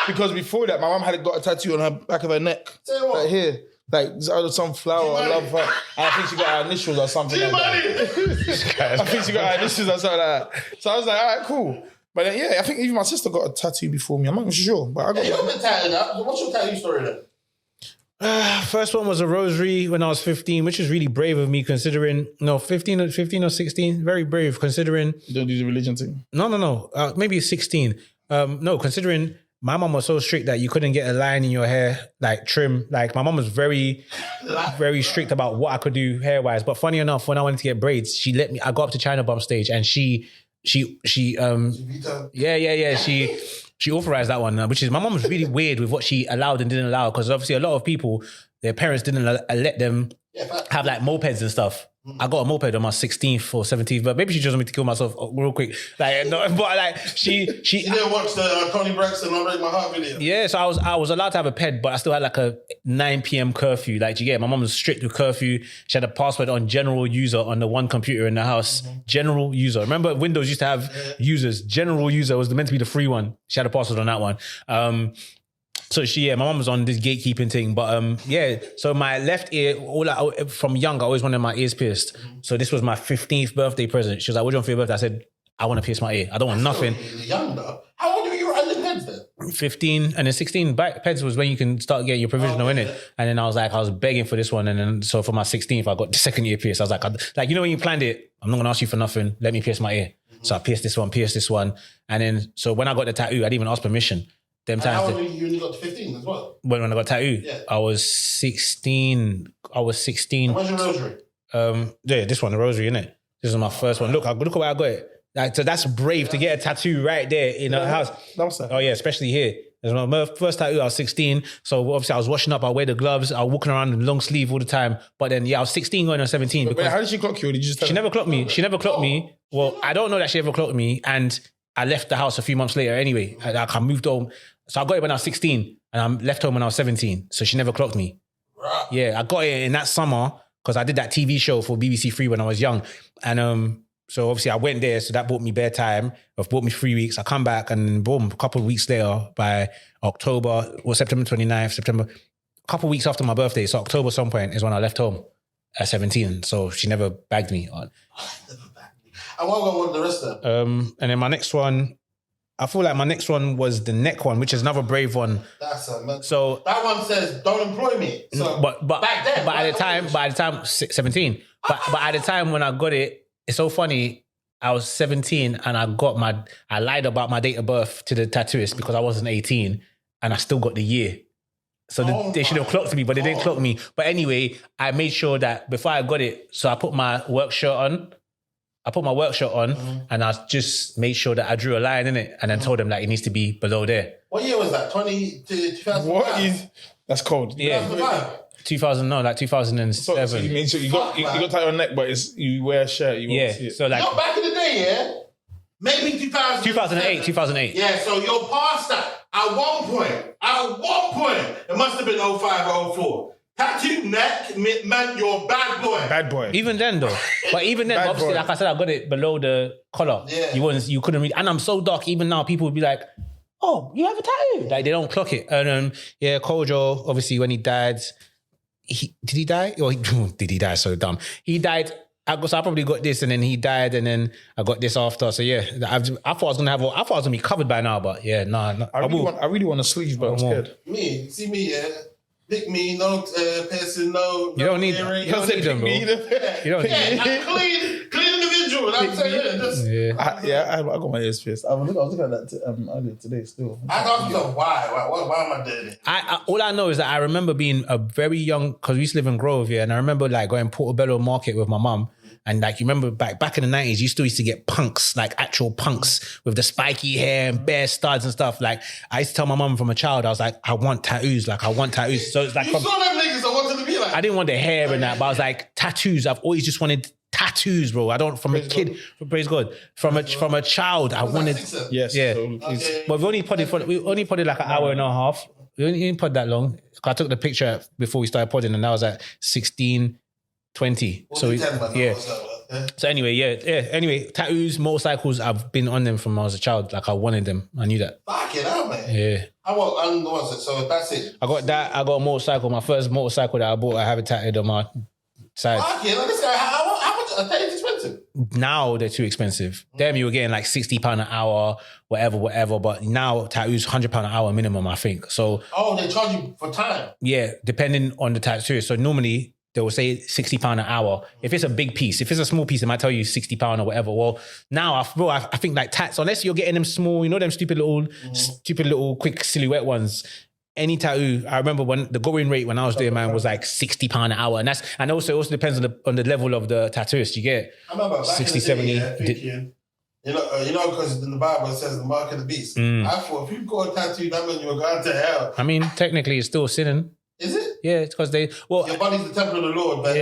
because before that, my mum had got a tattoo on her back of her neck. Say what? Right here. Like some flower. I love her. I think she got her initials or something like that. I think she got her initials or something like that. So I was like, all right, cool. But then, yeah, I think even my sister got a tattoo before me. I'm not even sure, but I got. You've been tatted up. What's your tattoo story then? First one was a rosary when I was 15, which is really brave of me considering, 15 or 16, very brave considering. You don't do the religion thing? No. Maybe 16. No, considering my mom was so strict that you couldn't get a line in your hair, like trim. Like my mom was very, very strict about what I could do hair-wise. But funny enough, when I wanted to get braids, she let me, I got up to China Bump stage and she authorized that one, which is my mom was really weird with what she allowed and didn't allow because obviously a lot of people, their parents didn't let them have like mopeds and stuff. I got a moped on my 16th or 17th, but maybe she just wanted me to kill myself real quick. Like, no, but like she didn't watch the Tony Braxton "I Break My Heart" video. Yeah, so I was allowed to have a ped, but I still had like a 9 p.m. curfew. Like, you get my mom was strict with curfew. She had a password on general user on the one computer in the house. General user. Remember, Windows used to have users. General user was meant to be the free one. She had a password on that one. So my mum was on this gatekeeping thing, but so my left ear, from young, I always wanted my ears pierced. So this was my 15th birthday present. She was like, "What do you want for your birthday?" I said, "I want to pierce my ear. I don't want nothing." Young though. How old were you at the peds then? 15 and then 16. Peds was when you can start getting your provisional in it. And then I was begging for this one, and then so for my 16th, I got the second ear pierced. I was like, you know when you planned it, I'm not gonna ask you for nothing. Let me pierce my ear. So I pierced this one, and then so when I got the tattoo, I didn't even ask permission. Them times. How old were you when you got to 15 as well? When I got tattooed, yeah. I was 16. And where's your rosary? This one, the rosary, innit? This is my first one. Look at where I got it. Like, so that's brave to get a tattoo right there in a house. Oh yeah, especially here. It was my first tattoo. I was 16, so obviously I was washing up. I wear the gloves. I was walking around in long sleeve all the time. But then I was 16 going on 17. Wait, how did she clock you? Or did you just she never clocked me. She never clocked me. Well, I don't know that she ever clocked me, and I left the house a few months later anyway. I moved home. So I got it when I was 16 and I left home when I was 17. So she never clocked me. Right. Yeah, I got it in that summer because I did that TV show for BBC Three when I was young. And so obviously I went there. So that bought me bare time. It bought me 3 weeks. I come back and boom, a couple of weeks later by October or September 29th, a couple of weeks after my birthday. So October some point is when I left home at 17. So she never bagged me on. And what about the rest of them? And then my next one, I feel like my next one was the neck one, which is another brave one. That's a so that one says don't employ me. So but back then, by the time 17. But at the time when I got it, it's so funny. I was 17 and I lied about my date of birth to the tattooist because I wasn't 18 and I still got the year. So they should have clocked me, but they didn't clock me. But anyway, I made sure that before I got it, so I put my work shirt on. And I just made sure that I drew a line in it and then told them that it needs to be below there. What year was that? 2005? What is... That's cold. Yeah. 2000, no, like 2007. So you made sure you got tight on neck, but you wear a shirt. So like... back in the day, yeah? Maybe 2008. Yeah, so you're past that. At one point, it must have been 05, 04. Tattoo neck meant you're bad boy. Bad boy. Even then though. But even then, obviously, like I said, I got it below the collar. Yeah. You couldn't read. And I'm so dark, even now, people would be like, "Oh, you have a tattoo?" Like, they don't clock it. And Kojo, obviously, when he died, did he die? Or did he die? So dumb. He died. So I probably got this, and then he died, and then I got this after. So yeah, I thought I was gonna be covered by now, but yeah, no. I really want a sleeve, but I'm scared. See me, yeah. Pick me, no person, no. You don't need them, bro. You don't need them. Clean individual. That's it. I got my ears pierced. I was looking at that earlier today still. I asked myself why am I doing it? All I know is that I remember being a very young, because we used to live in Grove, yeah, and I remember like going Portobello Market with my mum. And like, you remember back in the 90s, you still used to get punks, like actual punks with the spiky hair and bare studs and stuff. Like, I used to tell my mum from a child, I was like, I want tattoos. So it's like... You saw them niggas I wanted to be like... I didn't want the hair and that, but I was like, tattoos. I've always just wanted tattoos, bro. Praise God. From a child, I wanted... Yes. Yeah. But we only podded like an hour and a half. We only podded that long. I took the picture before we started podding, and that was at 16... 20. So yeah. So anyway, Anyway, tattoos, motorcycles, I've been on them from when I was a child. Like, I wanted them. I knew that. Fucking hell, man. Yeah. How was it? So that's it. I got that. I got a motorcycle. My first motorcycle that I bought, I have it tattooed on my side. Fucking hell, this guy, how much? Are tattoos expensive? Now they're too expensive. Them you were getting like £60 an hour, whatever. But now tattoos £100 an hour minimum, I think. So. Oh, they charge you for time. Yeah, depending on the tattoo. So normally, they will say £60 an hour. If it's a big piece, if it's a small piece, it might tell you £60 or whatever. Well, now I think like tats, unless you're getting them small, you know, them stupid little quick silhouette ones. Any tattoo, I remember when the going rate when I was doing mine was like £60 an hour, and also it depends on the level of the tattooist. You get I remember 60, 70. Thinking, you know, because in the Bible it says the mark of the beast. I thought if you got a tattoo, that means you were going to hell. I mean, technically, it's still sinning. Is it? Yeah, it's because your body's the temple of the Lord, but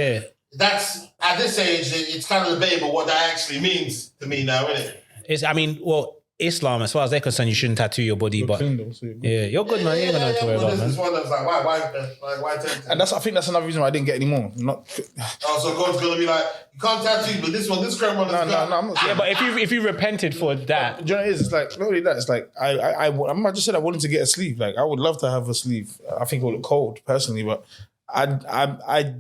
that's at this age, it's kind of debatable what that actually means to me now, isn't it? Islam, as far as they're concerned, you shouldn't tattoo your body. But Clean though, so you're good, man. You ain't gonna have to worry about, man. This one that's like, why tattoo? And I think that's another reason why I didn't get any more. Not. So God's gonna be like, you can't tattoo, but this Creme one is No, I'm not. Yeah, but if you repented for that, Do you know what it is? It's like not only that. It's like I just said I wanted to get a sleeve. Like I would love to have a sleeve. I think it would look cold personally, but I don't.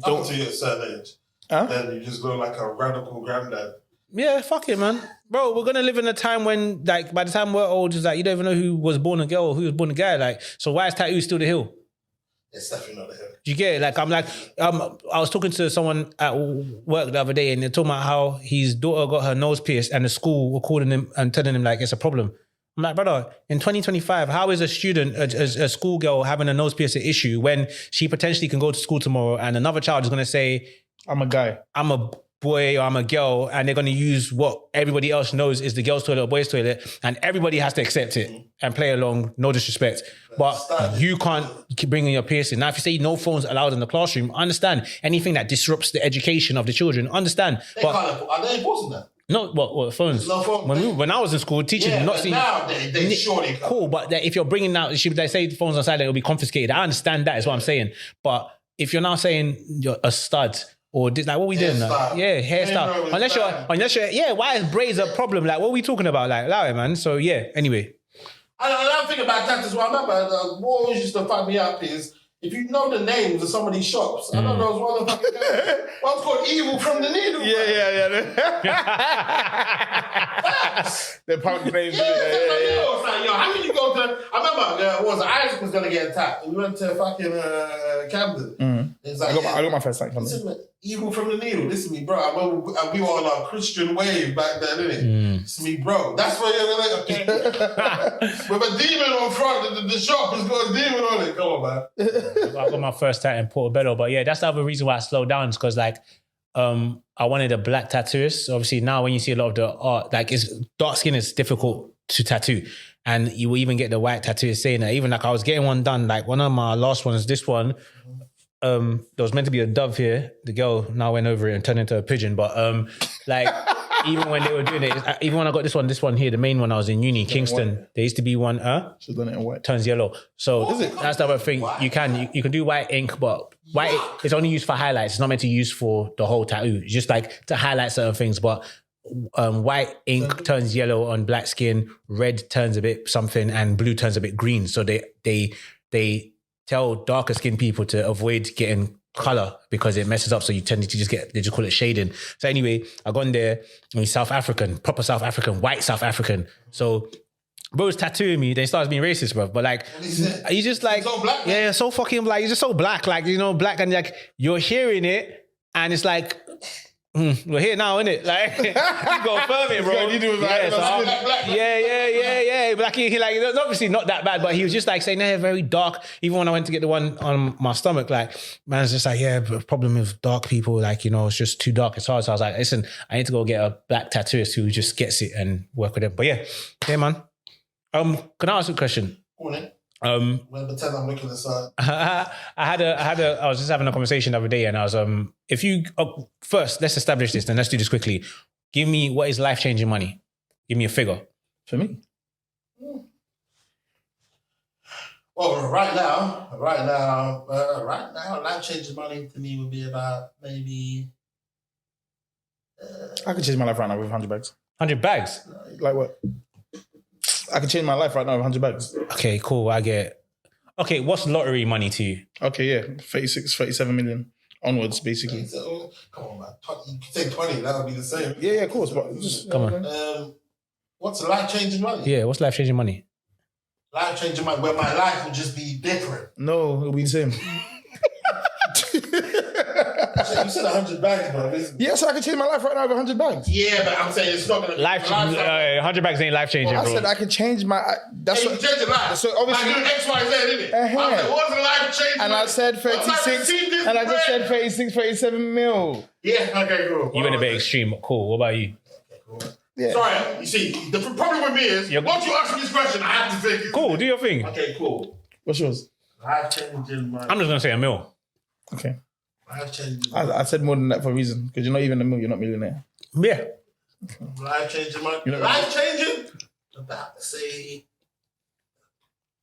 Up to your certain age, then you just look like a radical granddad. yeah, fuck it, man. Bro, we're gonna live in a time when, like, by the time we're old, it's like you don't even know who was born a girl or who was born a guy. Like, so why is tattoo still the hill? It's definitely not a hill. Do you get it? Like, I was talking to someone at work the other day, and they're talking about how his daughter got her nose pierced, and the school were calling him and telling him like it's a problem. I'm like, brother, in 2025, how is a student, a schoolgirl having a nose piercing issue when she potentially can go to school tomorrow and another child is going to say, I'm a guy. I'm a boy or I'm a girl, and they're going to use what everybody else knows is the girl's toilet or boy's toilet, and everybody has to accept it and play along, no disrespect. But you can't keep bringing your piercing. Now, if you say no phones allowed in the classroom, understand. Anything that disrupts the education of the children, understand. Are they enforcing that? No, what phones? No phone. When I was in school, teachers did not see. Now they surely can't. Cool, but if you're bringing out, they say the phones on silent, it'll be confiscated. I understand that is what I'm saying. But if you're now saying you're a stud or like, what are we doing now? Yeah, hairstyle. Unless you're, yeah. Why is braids a problem? Like, what are we talking about? Like, allow it, man. So yeah. Anyway, I think about that as well. I remember what always used to fuck me up is, if you know the names of some of these shops, I don't know, it's one of the fucking guys. One's called Evil from the Needle. They're punk names. It's like, yo, how can you go to... I remember Isaac was going to get attacked. We went to fucking Camden. It's like, I got my first time coming. Evil from the Needle. This is me, bro. We were on a Christian wave back then, innit? This is me, bro. That's where you're like, okay. With a demon on front, the shop has got a demon on it. Come on, man. I got my first tattoo in Portobello, but yeah, that's the other reason why I slowed down, is because like I wanted a black tattooist. Obviously now when you see a lot of the art, like it's dark skin is difficult to tattoo, and you will even get the white tattooist saying that. Even like I was getting one done, like one of my last ones, this one, there was meant to be a dove here. The girl now went over it and turned into a pigeon, but like even when they were doing it, even when I got this one here, the main one, I was in uni, Kingston, there used to be one, She's done it in white. turns yellow. So that's the other thing. You can do white ink, but white it's only used for highlights. It's not meant to use for the whole tattoo. It's just like to highlight certain things. But white ink turns yellow on black skin, red turns a bit something, and blue turns a bit green. So they tell darker skinned people to avoid getting color because it messes up. So you tend to they just call it shading. So anyway, I gone there, and he's South African, proper South African, white South African. So bro's tattooing me, then he starts being racist, bro. But like, he's just like, so black, yeah, so fucking black. He's just so black, like, you know, black, and like you're hearing it, and it's like, we're here now, innit? Like, you go firm it, bro. Yeah. Black, he like, it's obviously not that bad, but he was just like saying, they're very dark. Even when I went to get the one on my stomach, like, man's just like, yeah, but problem with dark people, like, you know, it's just too dark, it's hard. So I was like, listen, I need to go get a black tattooist who just gets it and work with them. But yeah, man. Can I ask you a question? Go on, then. Well, pretend I'm looking aside. I was just having a conversation the other day, and I was first, let's establish this, then let's do this quickly. Give me, what is life-changing money? Give me a figure. For me? Well, right now, life-changing money to me would be about maybe... I could change my life right now with 100 bags. 100 bags? Like what? I can change my life right now with 100 bags. Okay, cool. I get it. Okay, what's lottery money to you? Okay, yeah. 36, 37 million onwards, basically. Come on, man. You can take 20, that would be the same. Yeah, of course. But just come on. What's life-changing money? Yeah, what's life-changing money? Life-changing money, where my life would just be different. No, it'll be the same. You said 100 bags, bro. Yeah, so I can change my life right now with 100 bags. Yeah, but I'm saying it's not going to... 100 bags ain't life-changing, bro. I said I can change my... That's what... You change your life. So obviously... Like doing X, Y, Z, innit? I said, what's the life-changing? And I said 36... And I just said 36, 37 mil. Yeah, okay, cool. You went a bit extreme. Cool. What about you? Okay, cool. Yeah. Sorry, you see, the problem with me is, once you ask me this question, I have to think... Cool, do your thing. Okay, cool. What's yours? Life-changing money. I'm just going to say $1 million. Okay. I said more than that for a reason, because you're not even $1 million, you're not a millionaire. Yeah. Life-changing money. Life-changing? about, say,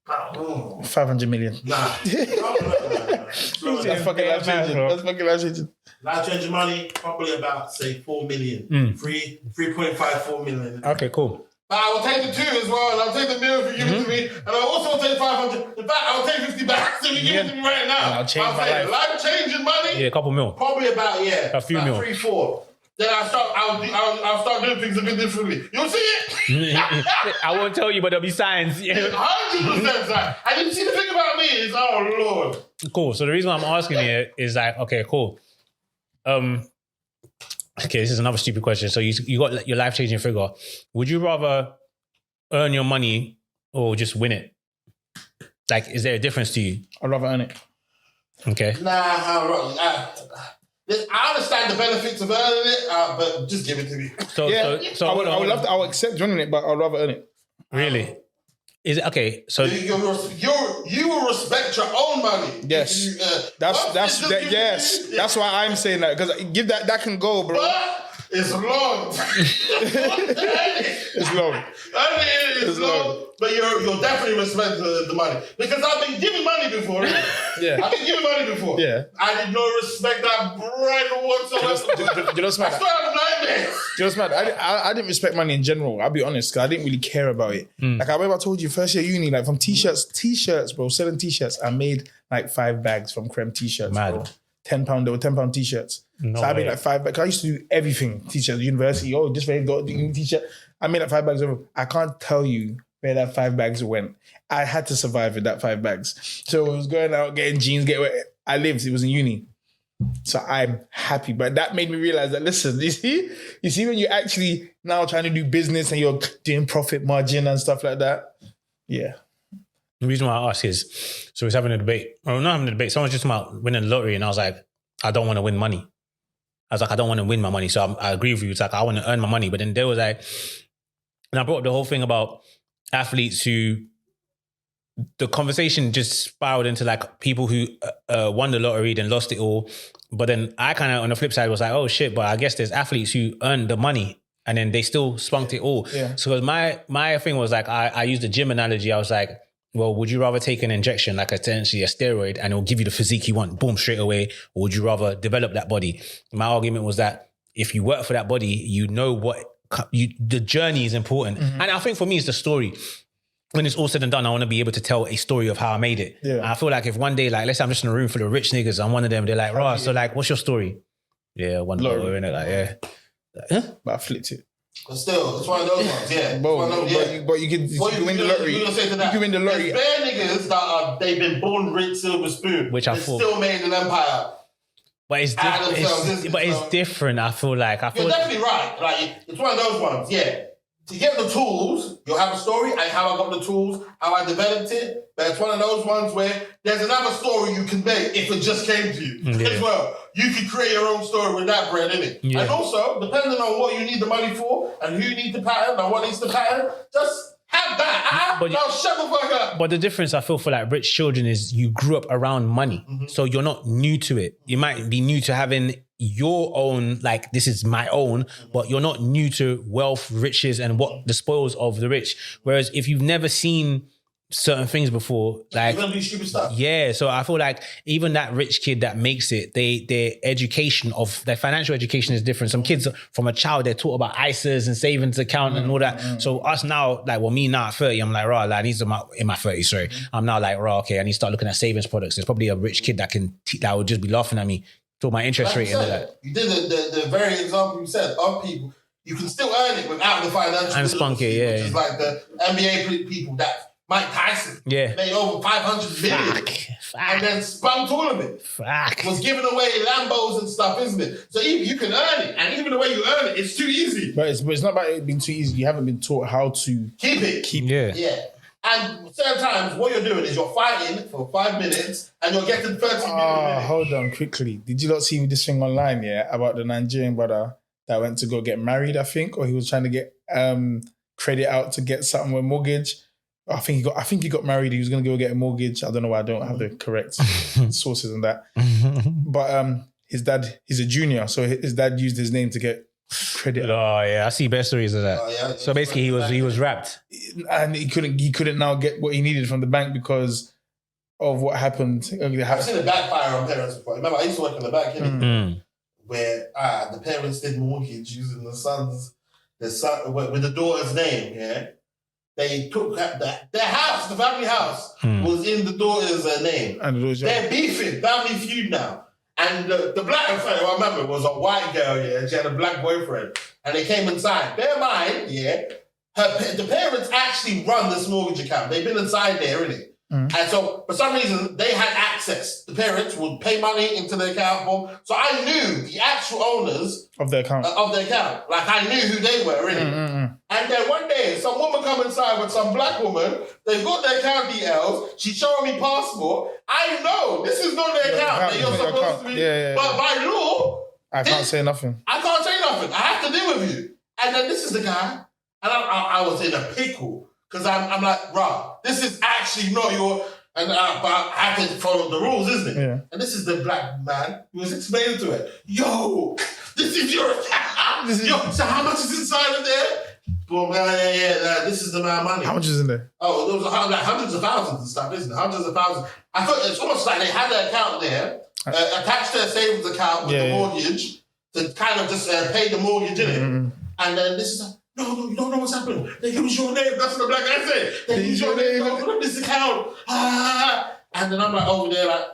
500 million. Nah. No. That's fucking life changing. That's fucking life changing. Life changing money, probably about, say, 4 million. 3.5, 4 million. Okay, cool. But I will take the 2 as well, and I'll take the meal if you give it to me, and I'll also take 500. In fact, I will take 50 bags if you give it to me right now. And I'll change my life. Life changing money. Yeah, a couple mil. Probably about a few mil. 3, 4. Then I'll start doing things a bit differently. You'll see it. I won't tell you, but there'll be signs. 100% signs. And you see the thing about me is, oh Lord. Cool. So the reason I'm asking you is like, okay, cool. Okay, this is another stupid question. So you got your life-changing figure. Would you rather earn your money or just win it? Like, is there a difference to you? I'd rather earn it. Okay. I understand the benefits of earning it, but just give it to me. So I would love to. I would accept winning it, but I'd rather earn it. Really? Is it okay? So you will respect your own money. Yes, that's why I'm saying that, because give that can go, bro. But it's long. It's long. It's long. But you'll definitely respect the money, because I've been giving money before. Right? Yeah, I've been giving money before. Yeah, I did not respect that bread whatsoever. You know, Smart. I still have nightmares. You know, Smart. I didn't respect money in general. I'll be honest, because I didn't really care about it. Like I remember I told you, first year uni, like from t-shirts, bro, selling t-shirts. I made like 5 bags from Creme t-shirts, bro. £10. They were £10 t-shirts. So I made like 5 bags. I used to do everything. T-shirts, university. Oh, just ready to go t-shirt. I made like 5 bags over. I can't tell you where that 5 bags went. I had to survive with that 5 bags. So it was going out, getting jeans, I lived. It was in uni. So I'm happy. But that made me realize that, listen, you see when you're actually now trying to do business and you're doing profit margin and stuff like that. Yeah. The reason why I ask is, so we was having a debate. Or not having a debate. Someone was just about winning the lottery, and I was like, I don't want to win money. I was like, I don't want to win my money. So I agree with you. It's like, I want to earn my money. But then there was like, and I brought up the whole thing about athletes who, the conversation just spiraled into like people who won the lottery, then lost it all. But then I kind of, on the flip side, was like, oh shit, but I guess there's athletes who earned the money and then they still spunked it all. Yeah. So my thing was like, I used the gym analogy. I was like, well, would you rather take an injection, like essentially a steroid, and it will give you the physique you want, boom, straight away? Or would you rather develop that body? My argument was that if you work for that body, you know the journey is important. And I think for me, it's the story. When it's all said and done, I want to be able to tell a story of how I made it. Yeah. And I feel like if one day, like, let's say I'm just in a room full of rich niggas, I'm one of them, they're like, right, so like, what's your story? Yeah, one dollar, innit? Like, yeah. But I flipped it. But still, it's one of those ones, yeah. But you can win the lottery. You can win the lottery. There's bare niggas that they've been born rich, silver spoon, which I thought still made an empire. But it's different. I feel like you're definitely right. Like, it's one of those ones, yeah. To get the tools, you'll have a story and how I got the tools, how I developed it. But it's one of those ones where there's another story you can make if it just came to you as well. You can create your own story with that bread, innit? Yeah. And also, depending on what you need the money for and who you need the pattern and what needs the pattern, just have that. Shut the fuck up. But the difference I feel for like rich children is you grew up around money. So you're not new to it. You might be new to having your own, like, this is my own, but you're not new to wealth, riches, and what the spoils of the rich. Whereas if you've never seen certain things before, like, you're gonna do stupid stuff. Yeah, so I feel like even that rich kid that makes it, their education of their financial education is different. Some kids from a child, they're taught about ISAs and savings account and all that. So us now, like, well, me now at 30, I'm like, right, like, in my 30s, sorry. I'm now like, right, okay, I need to start looking at savings products. There's probably a rich kid that would just be laughing at me. So my interest rate into that. You did the very example you said of people. You can still earn it without the financial. And spunk it, yeah. Which is like the NBA people that Mike Tyson made over 500 million and then spunked all of it. Was giving away Lambos and stuff, isn't it? So you can earn it, and even the way you earn it, it's too easy. But it's not about it being too easy. You haven't been taught how to keep it. Yeah. And certain times, what you're doing is you're fighting for 5 minutes and you're getting 30 minutes. Hold on, quickly. Did you not see this thing online, about the Nigerian brother that went to go get married, I think? Or he was trying to get credit out to get something with mortgage. I think he got married. He was going to go get a mortgage. I don't know why I don't have the correct sources on that. But his dad, he's a junior. So his dad used his name to get Credit. Oh yeah, I see best stories of that. Yeah, so basically, he was wrapped, And he couldn't now get what he needed from the bank because of what happened. I've seen it backfire on parents before. Remember, I used to work in the bank, where the parents did mortgage using the son with the daughter's name. Yeah, they took their house, the family house, was in the daughter's name. And they're beefing, family feud now. And the black friend, I remember, was a white girl, yeah, and she had a black boyfriend. And they came inside. Bear in mind, yeah, the parents actually run this mortgage account. They've been inside there, innit? And so, for some reason, they had access. The parents would pay money into the account for. So I knew the actual owners of the account. Like, I knew who they were, innit? And then one day, some woman come inside with some black woman. They've got their account details. She's showing me passport. I know this is not their account that you're supposed to be. But by law, I can't say nothing. I can't say nothing. I have to deal with you. And then this is the guy. And I was in a pickle. Because I'm like, rah, this is actually not your... but I have to follow the rules, isn't it? Yeah. And this is the black man who was explaining to it, yo, this is your account. So how much is inside of there? Boom, this is the amount of money. How much is in there? Oh, there was like hundreds of thousands and stuff, isn't it? Hundreds of thousands. I thought it's almost like they had their account there, attached their savings account with the mortgage to kind of just pay the mortgage in it. And then this is... No, you don't know what's happening. They use your name. That's what the black guy said. They use your name. Open up this account. And then I'm like over there, like,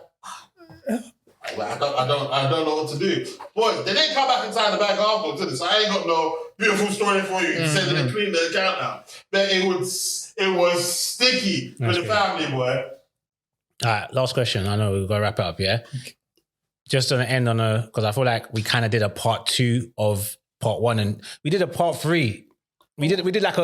I don't know what to do. Boy, they didn't come back inside the bank afterwards, did it? So I ain't got no beautiful story for you. You said that they cleaned the account now, but it was sticky for the family, boy. All right, last question. I know we've got to wrap it up. Yeah, just on the end because I feel like we kind of did a part 2 of part 1, and we did a part 3. We did like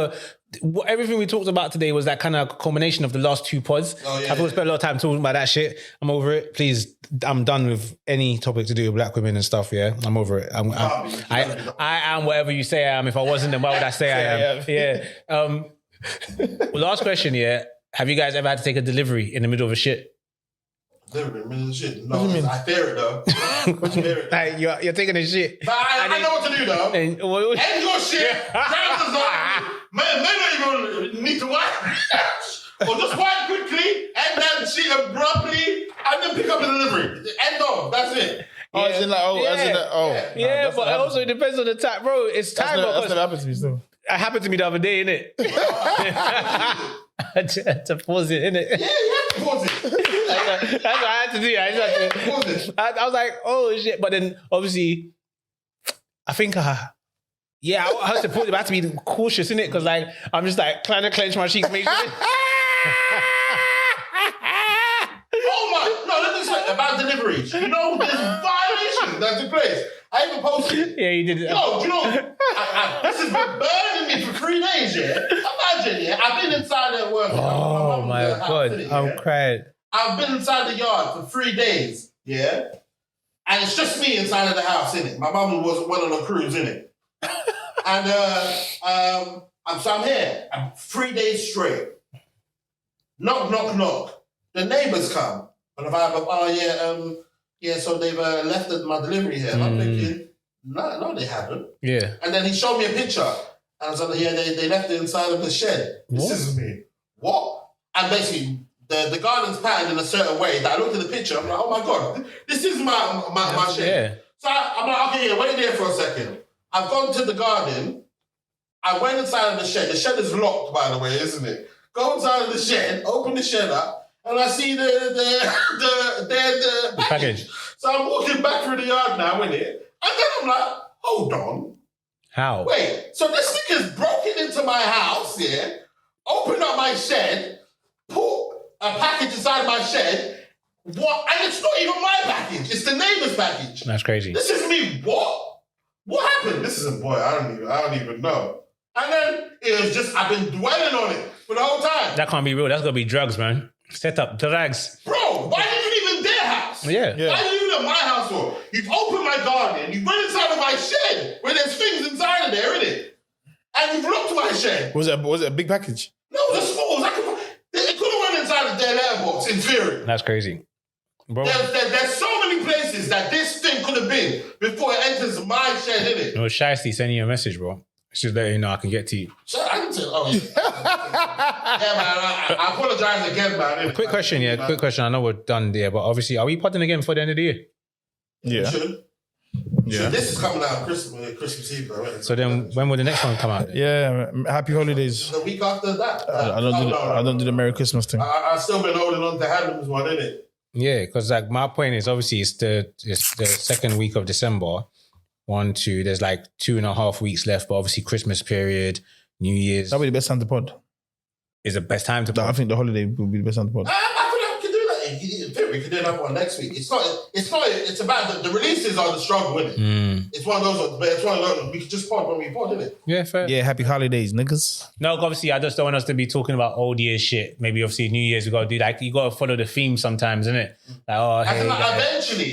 everything we talked about today was that kind of culmination of the last 2 pods. I thought we spent a lot of time talking about that shit. I'm over it. Please, I'm done with any topic to do with black women and stuff. Yeah, I'm over it. I am whatever you say I am. If I wasn't, then why would I say I am? Yeah. Last question. Yeah. Have you guys ever had to take a delivery in the middle of a shit? Delivery in the middle of shit? No, I fear it though. Like you're taking a shit. But I know what to do though. And your shit. May not even need to wipe. Or just wipe quickly and then shit abruptly and then pick up the delivery. End of. That's it. Oh, as in like, Yeah, but it also depends on the time, bro. It's time. That's never happened to me still. It happened to me the other day, innit? I had to pause it, innit? Yeah, you have to pause it. That's what I had to do. I was like, oh shit. But then obviously, I think I had to put it. I had to be cautious in it because like I'm just like trying to clench my cheeks, make sure. Let me say about deliveries. You know, there's violations that took place. I even posted. Yeah, you did it. Yo, you know, this has been burning me for 3 days. Yeah, imagine. I've been inside that work. Oh my god, I'm crying. I've been inside the yard for 3 days. Yeah, and it's just me inside of the house, innit? My mum went on a cruise, innit? And I'm here. I'm 3 days straight. Knock, knock, knock. The neighbours come. And if I go, so they've left my delivery here. And I'm thinking, no, they haven't. Yeah. And then he showed me a picture. And I was like, they left it inside of the shed. What? This is me. What? And basically, the garden's patterned in a certain way that I looked at the picture, I'm like, oh my God, this is my shed. Yeah. So I'm like, okay, wait there for a second. I've gone to the garden. I went inside of the shed. The shed is locked, by the way, isn't it? Go inside of the shed, open the shed up, and I see the package. So I'm walking back through the yard now, innit? And then I'm like, hold on. How? Wait, so this nigga's broken into my house, yeah? Opened up my shed, put a package inside my shed. What? And it's not even my package. It's the neighbor's package. That's crazy. This is me. What? What happened? This is a boy. I don't even know. And then it was just, I've been dwelling on it for the whole time. That can't be real. That's gonna be drugs, man. Set up drugs. Bro, why did you leave in their house? Yeah. Why did you leave in my house for? You've opened my garden. You went inside of my shed where there's things inside of there, innit? And you've locked my shed. Was it a big package? No, it was small. It could have went inside of their letterbox, in theory. That's crazy. Bro. There's so many places that this thing it could have been before it enters my shed, innit? No, Shiesty sending you a message, bro. Just letting you know I can get to you. I didn't say, oh, yeah, man, I apologize again, man. Quick question. I know we're done there, but obviously, are we podding again before the end of the year? Yeah. Yeah. This is coming out Christmas Eve, bro. So then, when will the next one come out? Then? Yeah, happy holidays. The week after that. I don't do the Merry Christmas thing. I've still been holding on to Handom's one, innit? Yeah, because like my point is obviously it's the second week of December. 1, 2. There's like 2.5 weeks left, but obviously Christmas period, New Year's. That'll be the best time to pod. Is the best time to pod. I think the holiday will be the best time to pod. I feel like we can do that. We can do another one next week. It's about the releases are the struggle, isn't it? It's one of those ones, but it's one of those ones. We can just pod when we pod, isn't it? Yeah, fair. Yeah, happy holidays, niggas. No, obviously I just don't want us to be talking about old year shit. Maybe obviously New Year's we gotta do like you gotta follow the theme sometimes, innit? Like, oh, hey,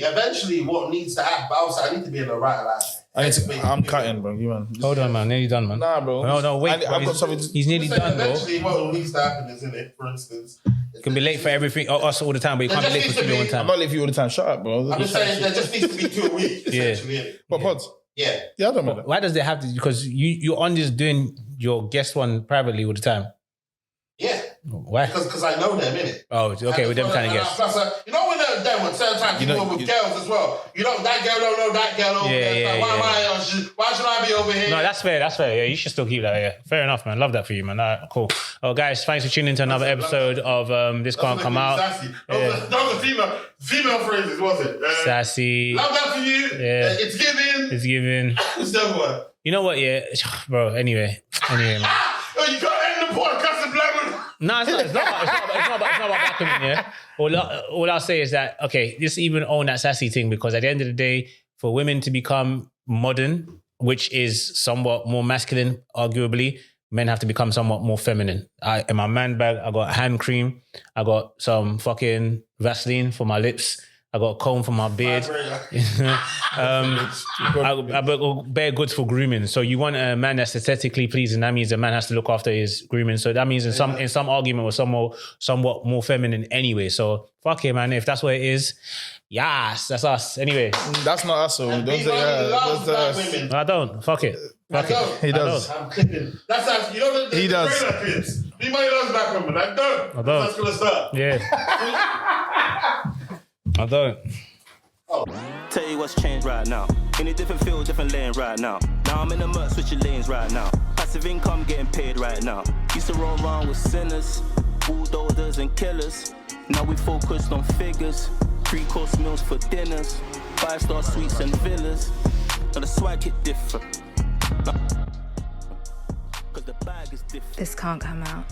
eventually what needs to happen, obviously I need to be in the right line. I'm cutting, bro. You man. Hold on, man. Nearly done, man. Nah, bro. No, wait. I've got something. He's nearly done, bro. Eventually, what needs to happen is, innit? For instance, you can be late for everything, us all the time, but you can't be late for studio one time. I'm not late for you all the time. Shut up, bro. I'm just saying there just needs to be 2 a week, essentially. Yeah. What pods? Yeah. Yeah, I don't know. Why does it have to? Because you're on this doing your guest one privately all the time. Yeah. Why? Because I know them, innit? Oh, okay, with them kind of guests. Plus, you know when they're there, when certain times you know with girls as well. You know, that girl don't know that girl over there. Why should I be over here? No, that's fair. Yeah, you should still keep that. Yeah, fair enough, man. Love that for you, man. All right, cool. Oh, guys, thanks for tuning into another episode of This Can't Come Out. Sassy. Those are female phrases, was it? Sassy. Love that for you. Yeah. It's giving. It's giving. What's the other one? You know what? Yeah, bro. Anyway, man. Oh, you can't end the podcast in black women. No, it's not about black women, yeah. All I'll say is that, okay, just even own that sassy thing, because at the end of the day, for women to become modern, which is somewhat more masculine, arguably, men have to become somewhat more feminine. In my man bag, I got hand cream. I got some fucking Vaseline for my lips. I got a comb for my beard. I got bare goods for grooming. So you want a man that's aesthetically pleasing. That means a man has to look after his grooming. So that means in some argument or somewhat more feminine anyway. So fuck it, man. If that's what it is, yes, that's us. Anyway, that's not us. So don't say that's us. No, I don't. Fuck it. He does. I'm clipping. That's us. You know the he does. Clips. B Moni loves black women. I don't. That's gonna start. Yeah. I don't. Tell you what's changed right now. In a different field, different lane right now. Now I'm in the mud, switching lanes right now. Passive income getting paid right now. Used to roll around with sinners, bulldozers and killers. Now we focused on figures. 3-course meals for dinners. 5-star suites and villas. Now the swag hit different. Cause the bag is different. This can't come out.